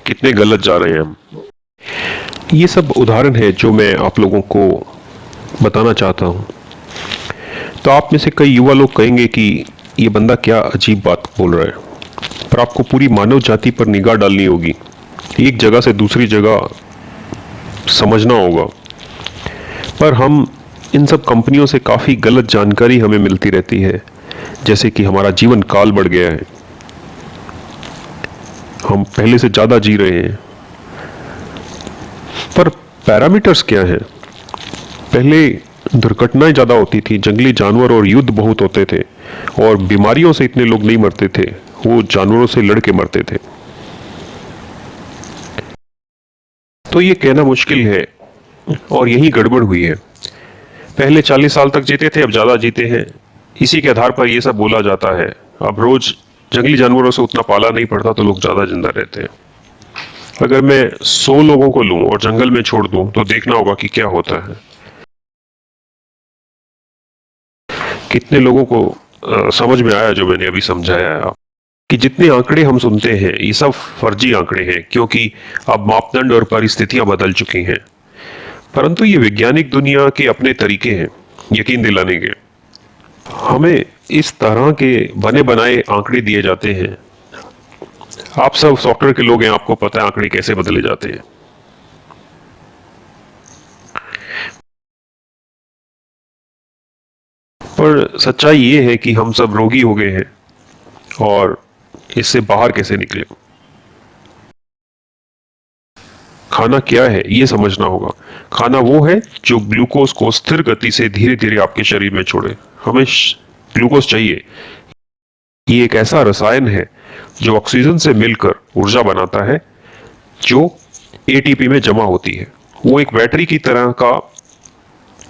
Speaker 1: कितने गलत जा रहे हैं हम। ये सब उदाहरण है जो मैं आप लोगों को बताना चाहता हूं। तो आप में से कई युवा लोग कहेंगे कि ये बंदा क्या अजीब बात बोल रहा है, पर आपको पूरी मानव जाति पर निगाह डालनी होगी, एक जगह से दूसरी जगह समझना होगा। पर हम इन सब कंपनियों से काफ़ी गलत जानकारी हमें मिलती रहती है, जैसे कि हमारा जीवन काल बढ़ गया है। हम पहले से ज्यादा जी रहे हैं। पर पैरामीटर्स क्या हैं? पहले दुर्घटनाएं ज्यादा होती थी, जंगली जानवर और युद्ध बहुत होते थे, और बीमारियों से इतने लोग नहीं मरते थे, वो जानवरों से लड़के मरते थे। तो ये कहना मुश्किल है, और यही गड़बड़ हुई है। पहले 40 साल तक जीते थे, अब ज्यादा जीते हैं। इसी के आधार पर ये सब बोला जाता है। अब रोज जंगली जानवरों से उतना पाला नहीं पड़ता तो लोग ज्यादा जिंदा रहते हैं। अगर मैं 100 लोगों को लूं और जंगल में छोड़ दूं तो देखना होगा कि क्या होता है। कितने लोगों को समझ में आया जो मैंने अभी समझाया है? कि जितने आंकड़े हम सुनते हैं ये सब फर्जी आंकड़े हैं, क्योंकि अब मापदंड और परिस्थितियां बदल चुकी हैं। परंतु ये वैज्ञानिक दुनिया के अपने तरीके हैं यकीन दिलाने के। हमें इस तरह के बने बनाए आंकड़े दिए जाते हैं। आप सब सॉफ्टवेयर के लोग हैं, आपको पता है आंकड़े कैसे बदले जाते हैं। पर सच्चाई ये है कि हम सब रोगी हो गए हैं, और इससे बाहर कैसे निकले? खाना क्या है ये समझना होगा। खाना वो है जो ग्लूकोज को स्थिर गति से धीरे धीरे आपके शरीर में छोड़े। हमें ग्लूकोज चाहिए। ये एक ऐसा रसायन है जो ऑक्सीजन से मिलकर ऊर्जा बनाता है, जो एटीपी में जमा होती है। वो एक बैटरी की तरह का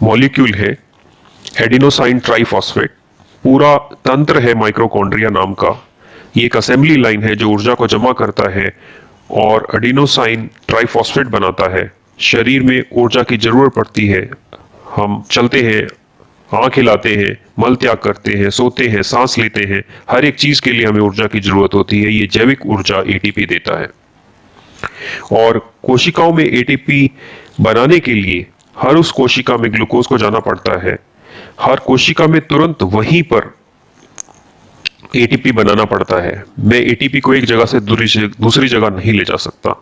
Speaker 1: मॉलिक्यूल है, एडिनोसाइन ट्राइफॉस्फेट। पूरा तंत्र है माइटोकॉन्ड्रिया नाम का। ये एक असेंबली लाइन है जो ऊर्जा को जमा करता है और एडिनोसाइन ट्राइफॉस्फेट बनाता है। शरीर में ऊर्जा की जरूरत पड़ती है। हम चलते हैं, आंख हिलाते हैं, मल त्याग करते हैं, सोते हैं, सांस लेते हैं, हर एक चीज के लिए हमें ऊर्जा की जरूरत होती है। ये जैविक ऊर्जा एटीपी देता है। और कोशिकाओं में एटीपी बनाने के लिए हर उस कोशिका में ग्लूकोज को जाना पड़ता है। हर कोशिका में तुरंत वहीं पर एटीपी बनाना पड़ता है। मैं एटीपी को एक जगह से दूसरी जगह नहीं ले जा सकता,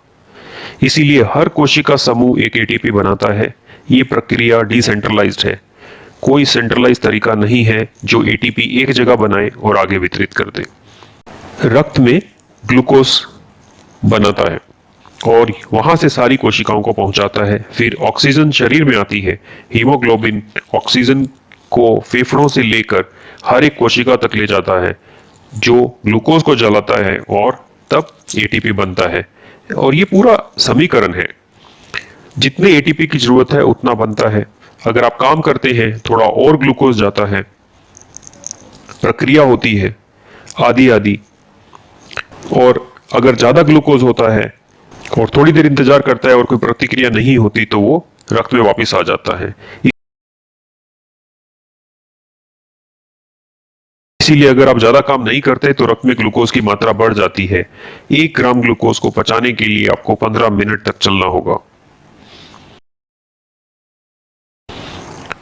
Speaker 1: इसीलिए हर कोशिका समूह एक एटीपी बनाता है। ये प्रक्रिया डिसेंट्रलाइज्ड है। कोई सेंट्रलाइज तरीका नहीं है जो एटीपी एक जगह बनाए और आगे वितरित कर दे। रक्त में ग्लूकोज बनाता है और वहां से सारी कोशिकाओं को पहुंचाता है। फिर ऑक्सीजन शरीर में आती है। हीमोग्लोबिन ऑक्सीजन को फेफड़ों से लेकर हर एक कोशिका तक ले जाता है, जो ग्लूकोज को जलाता है, और तब एटीपी बनता है। और ये पूरा समीकरण है। जितने एटीपी की जरूरत है उतना बनता है। अगर आप काम करते हैं थोड़ा और ग्लूकोज जाता है। प्रक्रिया होती है आधी आधी। और अगर ज्यादा ग्लूकोज होता है और थोड़ी देर इंतजार करता है और कोई प्रतिक्रिया नहीं होती तो वो रक्त में वापस आ जाता है। इसीलिए अगर आप ज्यादा काम नहीं करते तो रक्त में ग्लूकोज की मात्रा बढ़ जाती है। 1 ग्राम ग्लूकोज को पचाने के लिए आपको 15 मिनट तक चलना होगा।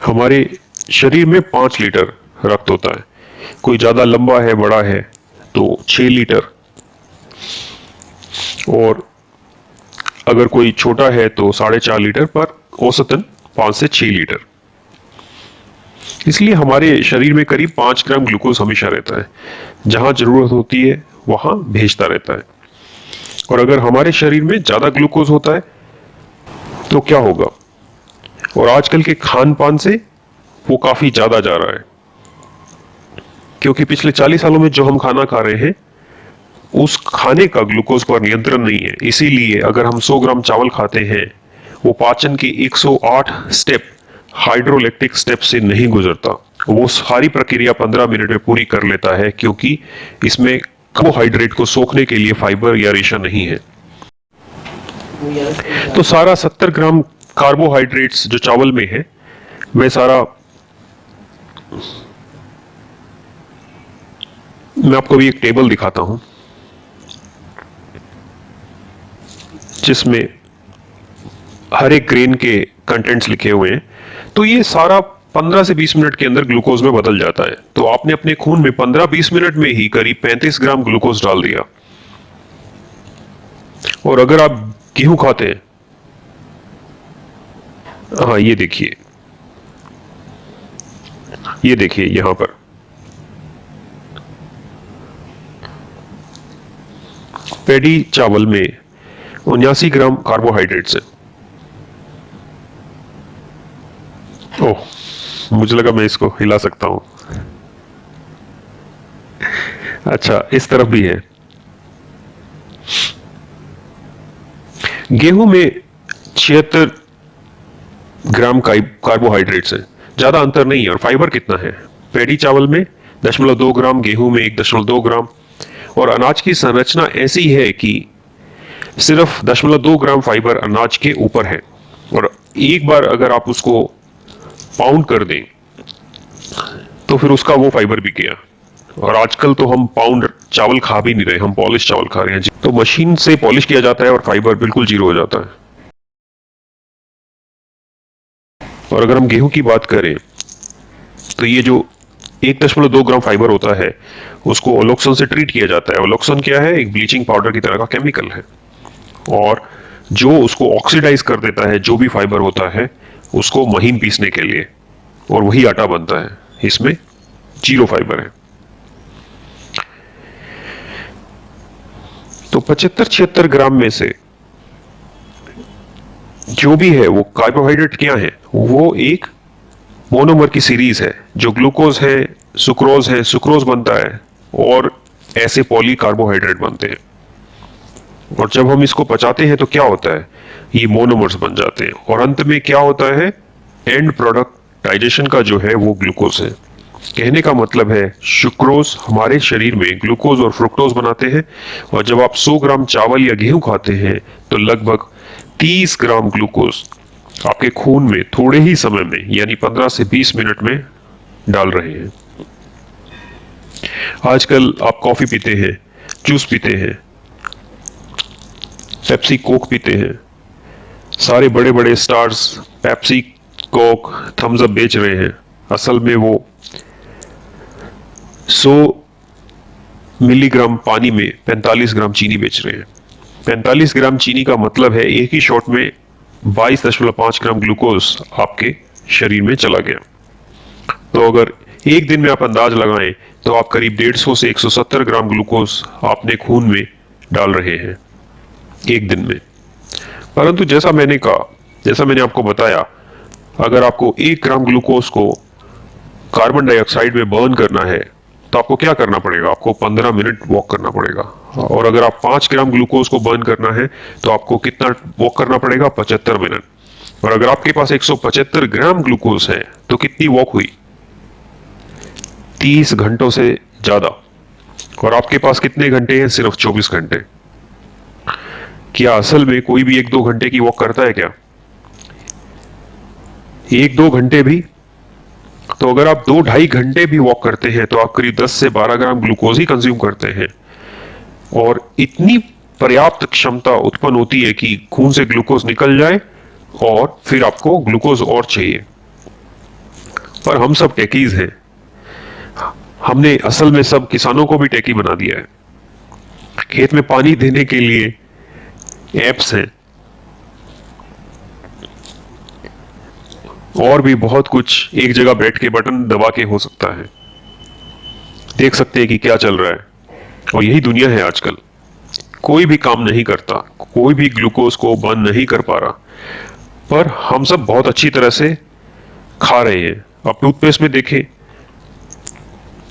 Speaker 1: हमारे शरीर में 5 लीटर रक्त होता है। कोई ज्यादा लंबा है, बड़ा है तो 6 लीटर, और अगर कोई छोटा है तो 4.5 लीटर, पर औसतन 5 से 6 लीटर। इसलिए हमारे शरीर में करीब 5 ग्राम ग्लूकोज हमेशा रहता है। जहां जरूरत होती है वहां भेजता रहता है। और अगर हमारे शरीर में ज्यादा ग्लूकोज होता है तो क्या होगा? और आजकल के खान पान से वो काफी ज्यादा जा रहा है, क्योंकि पिछले 40 सालों में जो हम खाना खा रहे हैं उस खाने का ग्लूकोज पर नियंत्रण नहीं है। इसीलिए अगर हम 100 ग्राम चावल खाते हैं, वो पाचन की 108 स्टेप हाइड्रोलैक्टिक स्टेप से नहीं गुजरता। वो सारी प्रक्रिया 15 मिनट में पूरी कर लेता है, क्योंकि इसमें कार्बोहाइड्रेट को सोखने के लिए फाइबर या रेशा नहीं है। तो सारा 70 ग्राम कार्बोहाइड्रेट्स जो चावल में है, वह सारा, मैं आपको भी एक टेबल दिखाता हूं जिसमें हर एक ग्रेन के कंटेंट्स लिखे हुए हैं। तो ये सारा 15 से 20 मिनट के अंदर ग्लूकोज में बदल जाता है। तो आपने अपने खून में 15-20 मिनट में ही करीब 35 ग्राम ग्लूकोज डाल दिया। और अगर आप गेहूं खाते हैं, हाँ ये देखिए यहां पर पैडी चावल में 79 ग्राम कार्बोहाइड्रेट्स है। ओह, मुझे लगा मैं इसको हिला सकता हूं। अच्छा, इस तरफ भी है। गेहूं में 76 ग्राम कार्बोहाइड्रेट्स है, ज्यादा अंतर नहीं है। और फाइबर कितना है? पैडी चावल में 0.2 ग्राम, गेहूं में 1.2 ग्राम। और अनाज की संरचना ऐसी है कि सिर्फ 0.2 ग्राम फाइबर अनाज के ऊपर है। और एक बार अगर आप उसको पाउंड कर दें तो फिर उसका वो फाइबर भी गया। और आजकल तो हम पाउंड चावल खा भी नहीं रहे, हम पॉलिश चावल खा रहे हैं। तो मशीन से पॉलिश किया जाता है और फाइबर बिल्कुल जीरो हो जाता है। और अगर हम गेहूं की बात करें तो ये जो 1.2 ग्राम फाइबर होता है उसको ओलोक्सन से ट्रीट किया जाता है। ओलोक्सन क्या है? एक ब्लीचिंग पाउडर की तरह का केमिकल है, और जो उसको ऑक्सीडाइज कर देता है, जो भी फाइबर होता है उसको महीन पीसने के लिए, और वही आटा बनता है। इसमें जीरो फाइबर है। तो 75-76 ग्राम में से जो भी है वो कार्बोहाइड्रेट क्या है? वो एक मोनोमर की सीरीज है। जो ग्लूकोज है, सुक्रोज है, सुक्रोज बनता है और ऐसे पॉली कार्बोहाइड्रेट बनते हैं। और जब हम इसको पचाते हैं तो क्या होता है? ये मोनोमर्स बन जाते हैं। और अंत में क्या होता है? एंड प्रोडक्ट डाइजेशन का जो है वो ग्लूकोज है। कहने का मतलब है सुक्रोज हमारे शरीर में ग्लूकोज और फ्रुक्टोज बनाते हैं। और जब आप 100 ग्राम चावल या गेहूं खाते हैं तो लगभग 30 ग्राम ग्लूकोज आपके खून में थोड़े ही समय में, यानी 15 से 20 मिनट में डाल रहे हैं। आजकल आप कॉफी पीते हैं, जूस पीते हैं, पेप्सी कोक पीते हैं। सारे बड़े बड़े stars Pepsi Coke Thums Up बेच रहे हैं। असल में वो 100 मिलीग्राम पानी में 45 ग्राम चीनी बेच रहे हैं। 45 ग्राम चीनी का मतलब है एक ही शॉट में 22.5 ग्राम ग्लूकोज आपके शरीर में चला गया। तो अगर एक दिन में आप अंदाज लगाएं तो आप करीब 150 से 170 ग्राम ग्लूकोज अपने खून में डाल रहे हैं एक दिन में। परंतु जैसा मैंने कहा, जैसा मैंने आपको बताया, अगर आपको 1 ग्राम ग्लूकोज को कार्बन डाइऑक्साइड में बर्न करना है तो आपको क्या करना पड़ेगा? आपको 15 मिनट वॉक करना पड़ेगा। और अगर आप 5 ग्राम ग्लूकोज को बर्न करना है तो आपको कितना वॉक करना पड़ेगा? 75 मिनट। और अगर आपके पास 175 ग्राम ग्लूकोज है तो कितनी वॉक हुई? 30 घंटों से ज्यादा। और आपके पास कितने घंटे हैं? सिर्फ 24 घंटे। क्या असल में कोई भी 1-2 घंटे की वॉक करता है क्या? 1-2 घंटे भी? तो अगर आप 2-2.5 घंटे भी वॉक करते हैं तो आप करीब 10 से 12 ग्राम ग्लूकोज ही कंज्यूम करते हैं। और इतनी पर्याप्त क्षमता उत्पन्न होती है कि खून से ग्लूकोज निकल जाए और फिर आपको ग्लूकोज और चाहिए। पर हम सब टेकीज हैं। हमने असल में सब किसानों को भी टेकी बना दिया है। खेत में पानी देने के लिए एप्स हैं और भी बहुत कुछ। एक जगह बैठ के बटन दबा के हो सकता है, देख सकते हैं कि क्या चल रहा है। और यही दुनिया है आजकल। कोई भी काम नहीं करता, कोई भी ग्लूकोज को बर्न नहीं कर पा रहा, पर हम सब बहुत अच्छी तरह से खा रहे हैं। आप टूथपेस्ट में देखें,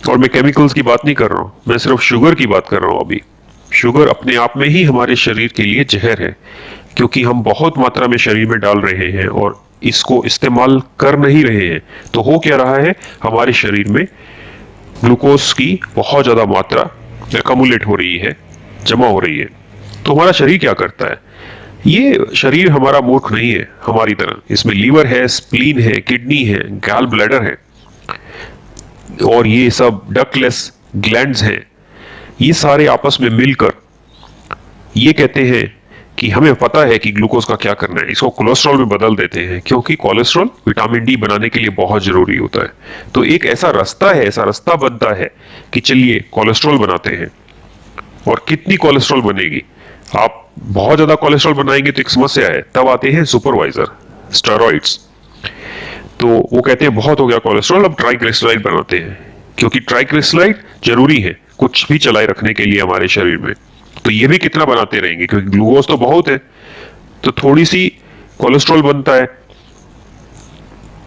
Speaker 1: और मैं केमिकल्स की बात नहीं कर रहा हूं, मैं सिर्फ शुगर की बात कर रहा हूं। अभी शुगर अपने आप में ही हमारे शरीर के लिए जहर है, क्योंकि हम बहुत मात्रा में शरीर में डाल रहे हैं और इसको इस्तेमाल कर नहीं रहे हैं। तो हो क्या रहा है? हमारे शरीर में ग्लूकोज की बहुत ज्यादा मात्रा एक्यूमुलेट हो रही है, जमा हो रही है। तो हमारा शरीर क्या करता है? ये शरीर हमारा मूर्ख नहीं है हमारी तरह। इसमें लीवर है, स्प्लीन है, किडनी है, गैल ब्लैडर है, और ये सब डक्टलेस ग्लैंड्स हैं। ये सारे आपस में मिलकर ये कहते हैं कि हमें पता है कि ग्लूकोज का क्या करना है, इसको कोलेस्ट्रॉल में बदल देते हैं, क्योंकि कोलेस्ट्रॉल विटामिन डी बनाने के लिए बहुत जरूरी होता है। तो एक ऐसा रास्ता है, ऐसा रास्ता बनता है कि चलिए कोलेस्ट्रॉल बनाते हैं। और कितनी कोलेस्ट्रॉल बनेगी? आप बहुत ज्यादा कोलेस्ट्रॉल बनाएंगे तो एक समस्या है। तब आते हैं सुपरवाइजर, स्टेरॉइड्स। तो वो कहते हैं बहुत हो गया कोलेस्ट्रॉल, अब ट्राइग्लिसराइड बनाते हैं, क्योंकि ट्राइग्लिसराइड जरूरी है कुछ भी चलाए रखने के लिए हमारे शरीर में। तो ये भी कितना बनाते रहेंगे, क्योंकि ग्लूकोज तो बहुत है, तो थोड़ी सी कोलेस्ट्रॉल बनता है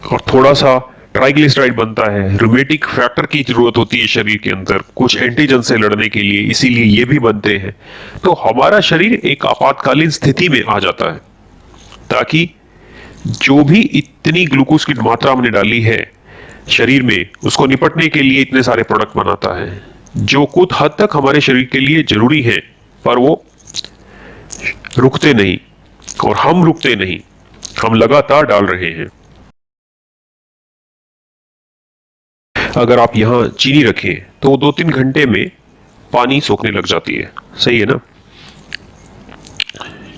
Speaker 1: और थोड़ा सा ट्राइग्लिसराइड बनता है। रूमेटिक फैक्टर की जरूरत होती है शरीर के अंदर कुछ एंटीजन से लड़ने के लिए, इसीलिए ये भी बनते हैं। तो हमारा शरीर एक आपातकालीन स्थिति में आ जाता है, ताकि जो भी इतनी ग्लूकोज की मात्रा हमने डाली है शरीर में, उसको निपटने के लिए इतने सारे प्रोडक्ट बनाता है, जो कुछ हद तक हमारे शरीर के लिए जरूरी है, पर वो रुकते नहीं, और हम रुकते नहीं, हम लगातार डाल रहे हैं। अगर आप यहां चीनी रखें तो 2-3 घंटे में पानी सोखने लग जाती है, सही है ना?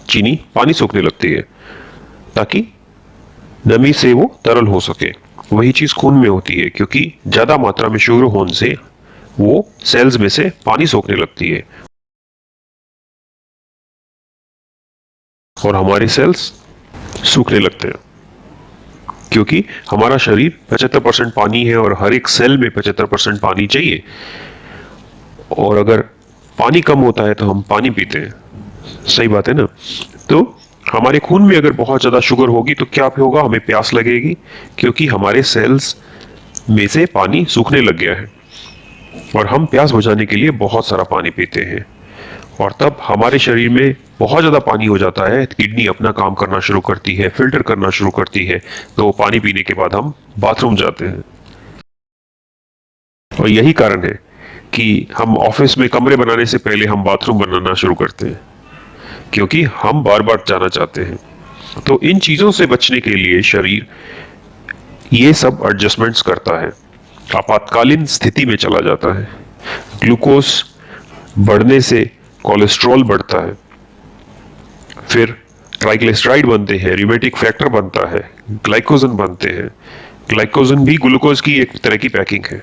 Speaker 1: चीनी पानी सोखने लगती है ताकि नमी से वो तरल हो सके। वही चीज खून में होती है, क्योंकि ज्यादा मात्रा में शुगर होने से वो सेल्स में से पानी सोखने लगती है और हमारे सेल्स सूखने लगते हैं, क्योंकि हमारा शरीर 75% पानी है और हर एक सेल में 75% पानी चाहिए। और अगर पानी कम होता है तो हम पानी पीते हैं, सही बात है ना? तो हमारे खून में अगर बहुत ज्यादा शुगर होगी तो क्या होगा, हमें प्यास लगेगी, क्योंकि हमारे सेल्स में से पानी सूखने लग गया है और हम प्यास बुझाने के लिए बहुत सारा पानी पीते हैं, और तब हमारे शरीर में बहुत ज्यादा पानी हो जाता है। किडनी अपना काम करना शुरू करती है, फिल्टर करना शुरू करती है, तो पानी पीने के बाद हम बाथरूम जाते हैं। और यही कारण है कि हम ऑफिस में कमरे बनाने से पहले हम बाथरूम बनाना शुरू करते हैं, क्योंकि हम बार बार जाना चाहते हैं। तो इन चीजों से बचने के लिए शरीर ये सब एडजस्टमेंट्स करता है, आपातकालीन स्थिति में चला जाता है। ग्लूकोज बढ़ने से कोलेस्ट्रॉल बढ़ता है, फिर ट्राइग्लिसराइड बनते हैं, रूमेटिक फैक्टर बनता है, ग्लाइकोजन बनते हैं। ग्लाइकोजन भी ग्लूकोज की एक तरह की पैकिंग है,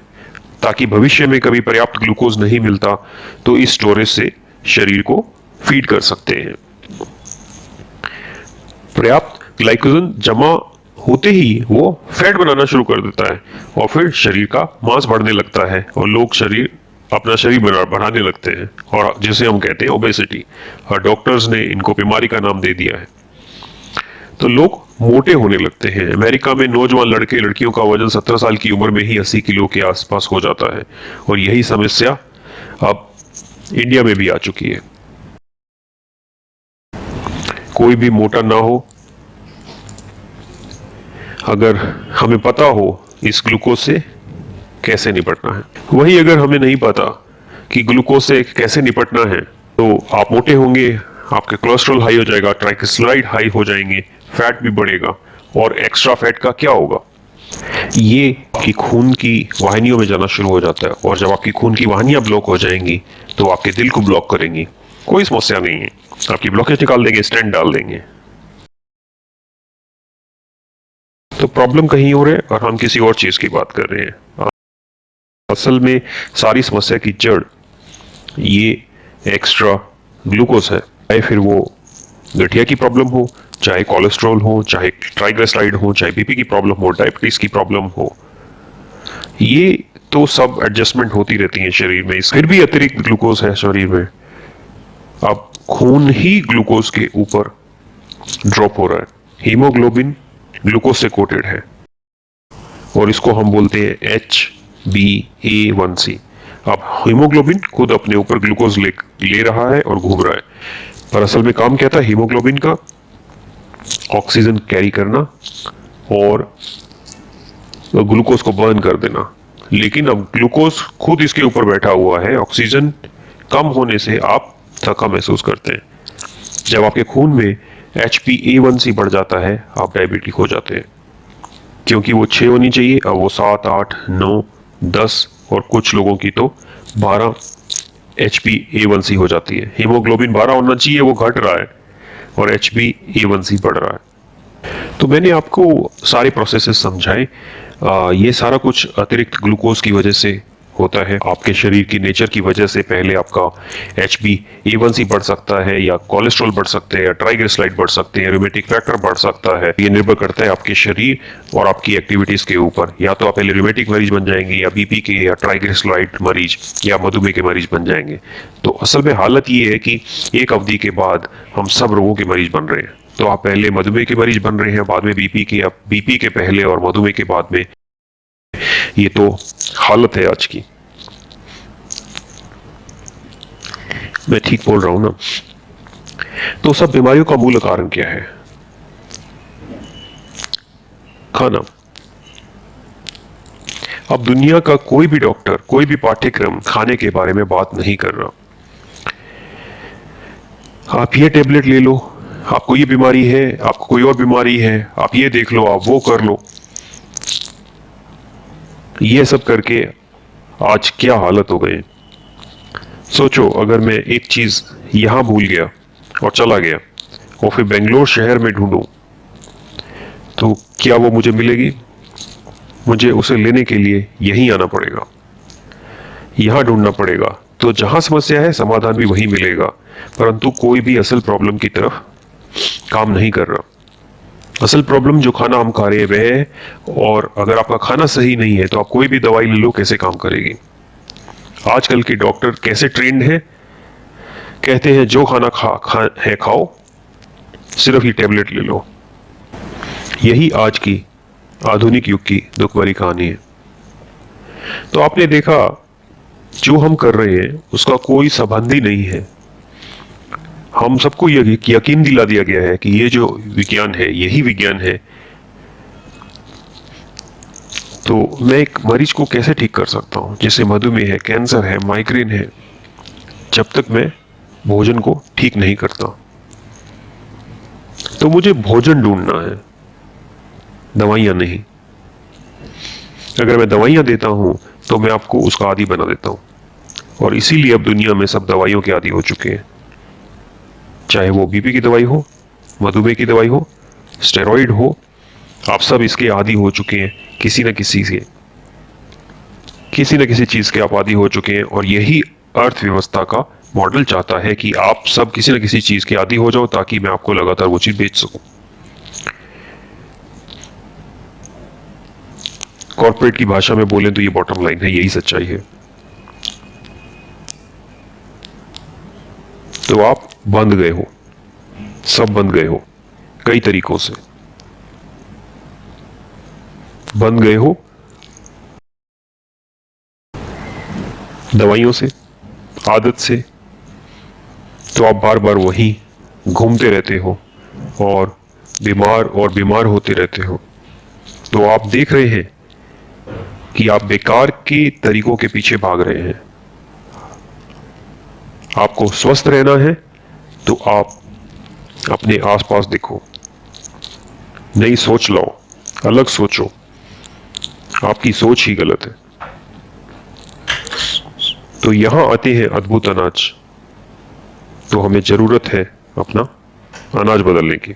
Speaker 1: ताकि भविष्य में कभी पर्याप्त ग्लूकोज नहीं मिलता तो इस स्टोरेज से शरीर को फीड कर सकते हैं। पर्याप्त ग्लाइकोजन जमा होते ही वो फैट बनाना शुरू कर देता है और फिर शरीर का मांस बढ़ने लगता है और लोग अपना शरीर बढ़ाने लगते हैं, और जिसे हम कहते हैं ओबेसिटी, और डॉक्टर्स ने इनको बीमारी का नाम दे दिया है। तो लोग मोटे होने लगते हैं। अमेरिका में नौजवान लड़के लड़कियों का वजन 17 साल की उम्र में ही 80 किलो के आसपास हो जाता है, और यही समस्या अब इंडिया में भी आ चुकी है। कोई भी मोटा ना हो, अगर हमें पता हो इस ग्लूकोज से कैसे निपटना है। वही अगर हमें नहीं पता कि ग्लूकोज से कैसे निपटना है, तो आप मोटे होंगे, आपके कोलेस्ट्रॉल हाई हो जाएगा, ट्राइग्लिसराइड हाई हो जाएंगे, फैट भी बढ़ेगा, और एक्स्ट्रा फैट का क्या होगा, ये आपकी खून की वाहिनियों में जाना शुरू हो जाता है, और जब आपकी खून की वाहिनियां ब्लॉक हो जाएंगी तो आपके दिल को ब्लॉक करेंगी। कोई समस्या नहीं है, आपकी ब्लॉकेज निकाल देंगे, स्टेंट डाल देंगे। तो प्रॉब्लम कहीं और है और हम किसी और चीज की बात कर रहे हैं। असल में सारी समस्या की जड़ ये एक्स्ट्रा ग्लूकोज है, चाहे फिर वो गठिया की प्रॉब्लम हो, चाहे कोलेस्ट्रॉल हो, चाहे ट्राइग्लिसराइड हो, चाहे बीपी की प्रॉब्लम हो, डायबिटीज की प्रॉब्लम हो, ये तो सब एडजस्टमेंट होती रहती है शरीर में। फिर भी अतिरिक्त ग्लूकोज है शरीर में, अब खून ही ग्लूकोज के ऊपर ड्रॉप हो रहा है। हीमोग्लोबिन ग्लूकोज से कोटेड है और इसको हम बोलते हैं HbA1c। अब हीमोग्लोबिन खुद अपने ऊपर ग्लूकोज ले रहा है और घूम रहा है, पर असल में काम क्या था हीमोग्लोबिन का? ऑक्सीजन कैरी करना और ग्लूकोज को बर्न कर देना। लेकिन अब ग्लूकोज खुद इसके ऊपर बैठा हुआ है, ऑक्सीजन कम होने से आप थका महसूस करते हैं। जब आपके खून में HbA1c बढ़ जाता है, आप डायबिटिक हो जाते हैं, क्योंकि वो 6 होनी चाहिए, अब वो 7, 8, 9, 10 और कुछ लोगों की तो 12 HbA1c हो जाती है। हीमोग्लोबिन 12 होना चाहिए, वो घट रहा है, और HbA1c बढ़ रहा है। तो मैंने आपको सारे प्रोसेसेस समझाए। ये सारा कुछ अतिरिक्त ग्लूकोज की वजह से होता है आपके शरीर की नेचर की वजह से। पहले आपका HbA1c बढ़ सकता है, या कोलेस्ट्रॉल बढ़ सकते हैं, या ट्राइग्लिसराइड बढ़ सकते हैं, रूमेटिक फैक्टर बढ़ सकता है। ये निर्भर करता है आपके शरीर और आपकी एक्टिविटीज के ऊपर। या तो आप पहले रूमेटिक मरीज बन जाएंगे, या BP के, या ट्राइग्लिसराइड मरीज, या मधुमेह के मरीज बन जाएंगे। तो असल में हालत ये है कि एक अवधि के बाद हम सब रोगों के मरीज बन रहे हैं। तो आप पहले मधुमेह के मरीज बन रहे हैं, बाद में BP के, या BP के पहले और मधुमेह के बाद में। ये तो हालत है आज की। मैं ठीक बोल रहा हूं ना? तो सब बीमारियों का मूल कारण क्या है? खाना। अब दुनिया का कोई भी डॉक्टर, कोई भी पाठ्यक्रम खाने के बारे में बात नहीं कर रहा। आप ये टेबलेट ले लो, आपको ये बीमारी है, आपको कोई और बीमारी है, आप ये देख लो, आप वो कर लो। ये सब करके आज क्या हालत हो गई। सोचो, अगर मैं एक चीज यहां भूल गया और चला गया और फिर बेंगलोर शहर में ढूंढूं, तो क्या वो मुझे मिलेगी? मुझे उसे लेने के लिए यहीं आना पड़ेगा, यहां ढूंढना पड़ेगा। तो जहां समस्या है समाधान भी वहीं मिलेगा, परंतु कोई भी असल प्रॉब्लम की तरफ काम नहीं कर रहा। असल प्रॉब्लम जो खाना हम खा रहे हैं वह है, और अगर आपका खाना सही नहीं है तो आप कोई भी दवाई ले लो, कैसे काम करेगी? आजकल के डॉक्टर कैसे ट्रेंड है? कहते हैं जो खाना खाओ, सिर्फ ये टेबलेट ले लो। यही आज की आधुनिक युग की दुख भरी कहानी है। तो आपने देखा, जो हम कर रहे हैं उसका कोई संबंध ही नहीं है। हम सबको यकीन दिला दिया गया है कि ये जो विज्ञान है यही विज्ञान है। तो मैं एक मरीज को कैसे ठीक कर सकता हूं, जैसे मधुमेह है, कैंसर है, माइग्रेन है, जब तक मैं भोजन को ठीक नहीं करता? तो मुझे भोजन ढूंढना है, दवाइयां नहीं। अगर मैं दवाइयां देता हूं तो मैं आपको उसका आदी बना देता हूं, और इसीलिए अब दुनिया में सब दवाइयों के आदी हो चुके हैं। चाहे वो BP की दवाई हो, मधुमेह की दवाई हो, स्टेरॉइड हो, आप सब इसके आदी हो चुके हैं। किसी न किसी चीज के आप आदी हो चुके हैं। और यही अर्थव्यवस्था का मॉडल चाहता है कि आप सब किसी न किसी चीज के आदी हो जाओ, ताकि मैं आपको लगातार वो चीज बेच सकूं। कॉर्पोरेट की भाषा में बोलें तो ये बॉटम लाइन है, यही सच्चाई है। तो आप बंध गए हो, सब बंध गए हो, कई तरीकों से बंध गए हो। दवाइयों से, आदत से। तो आप बार बार वहीं घूमते रहते हो और बीमार होते रहते हो। तो आप देख रहे हैं कि आप बेकार के तरीकों के पीछे भाग रहे हैं। आपको स्वस्थ रहना है तो आप अपने आसपास देखो, नई सोच लाओ, अलग सोचो। आपकी सोच ही गलत है। तो यहां आते हैं अद्भुत अनाज। तो हमें जरूरत है अपना अनाज बदलने की।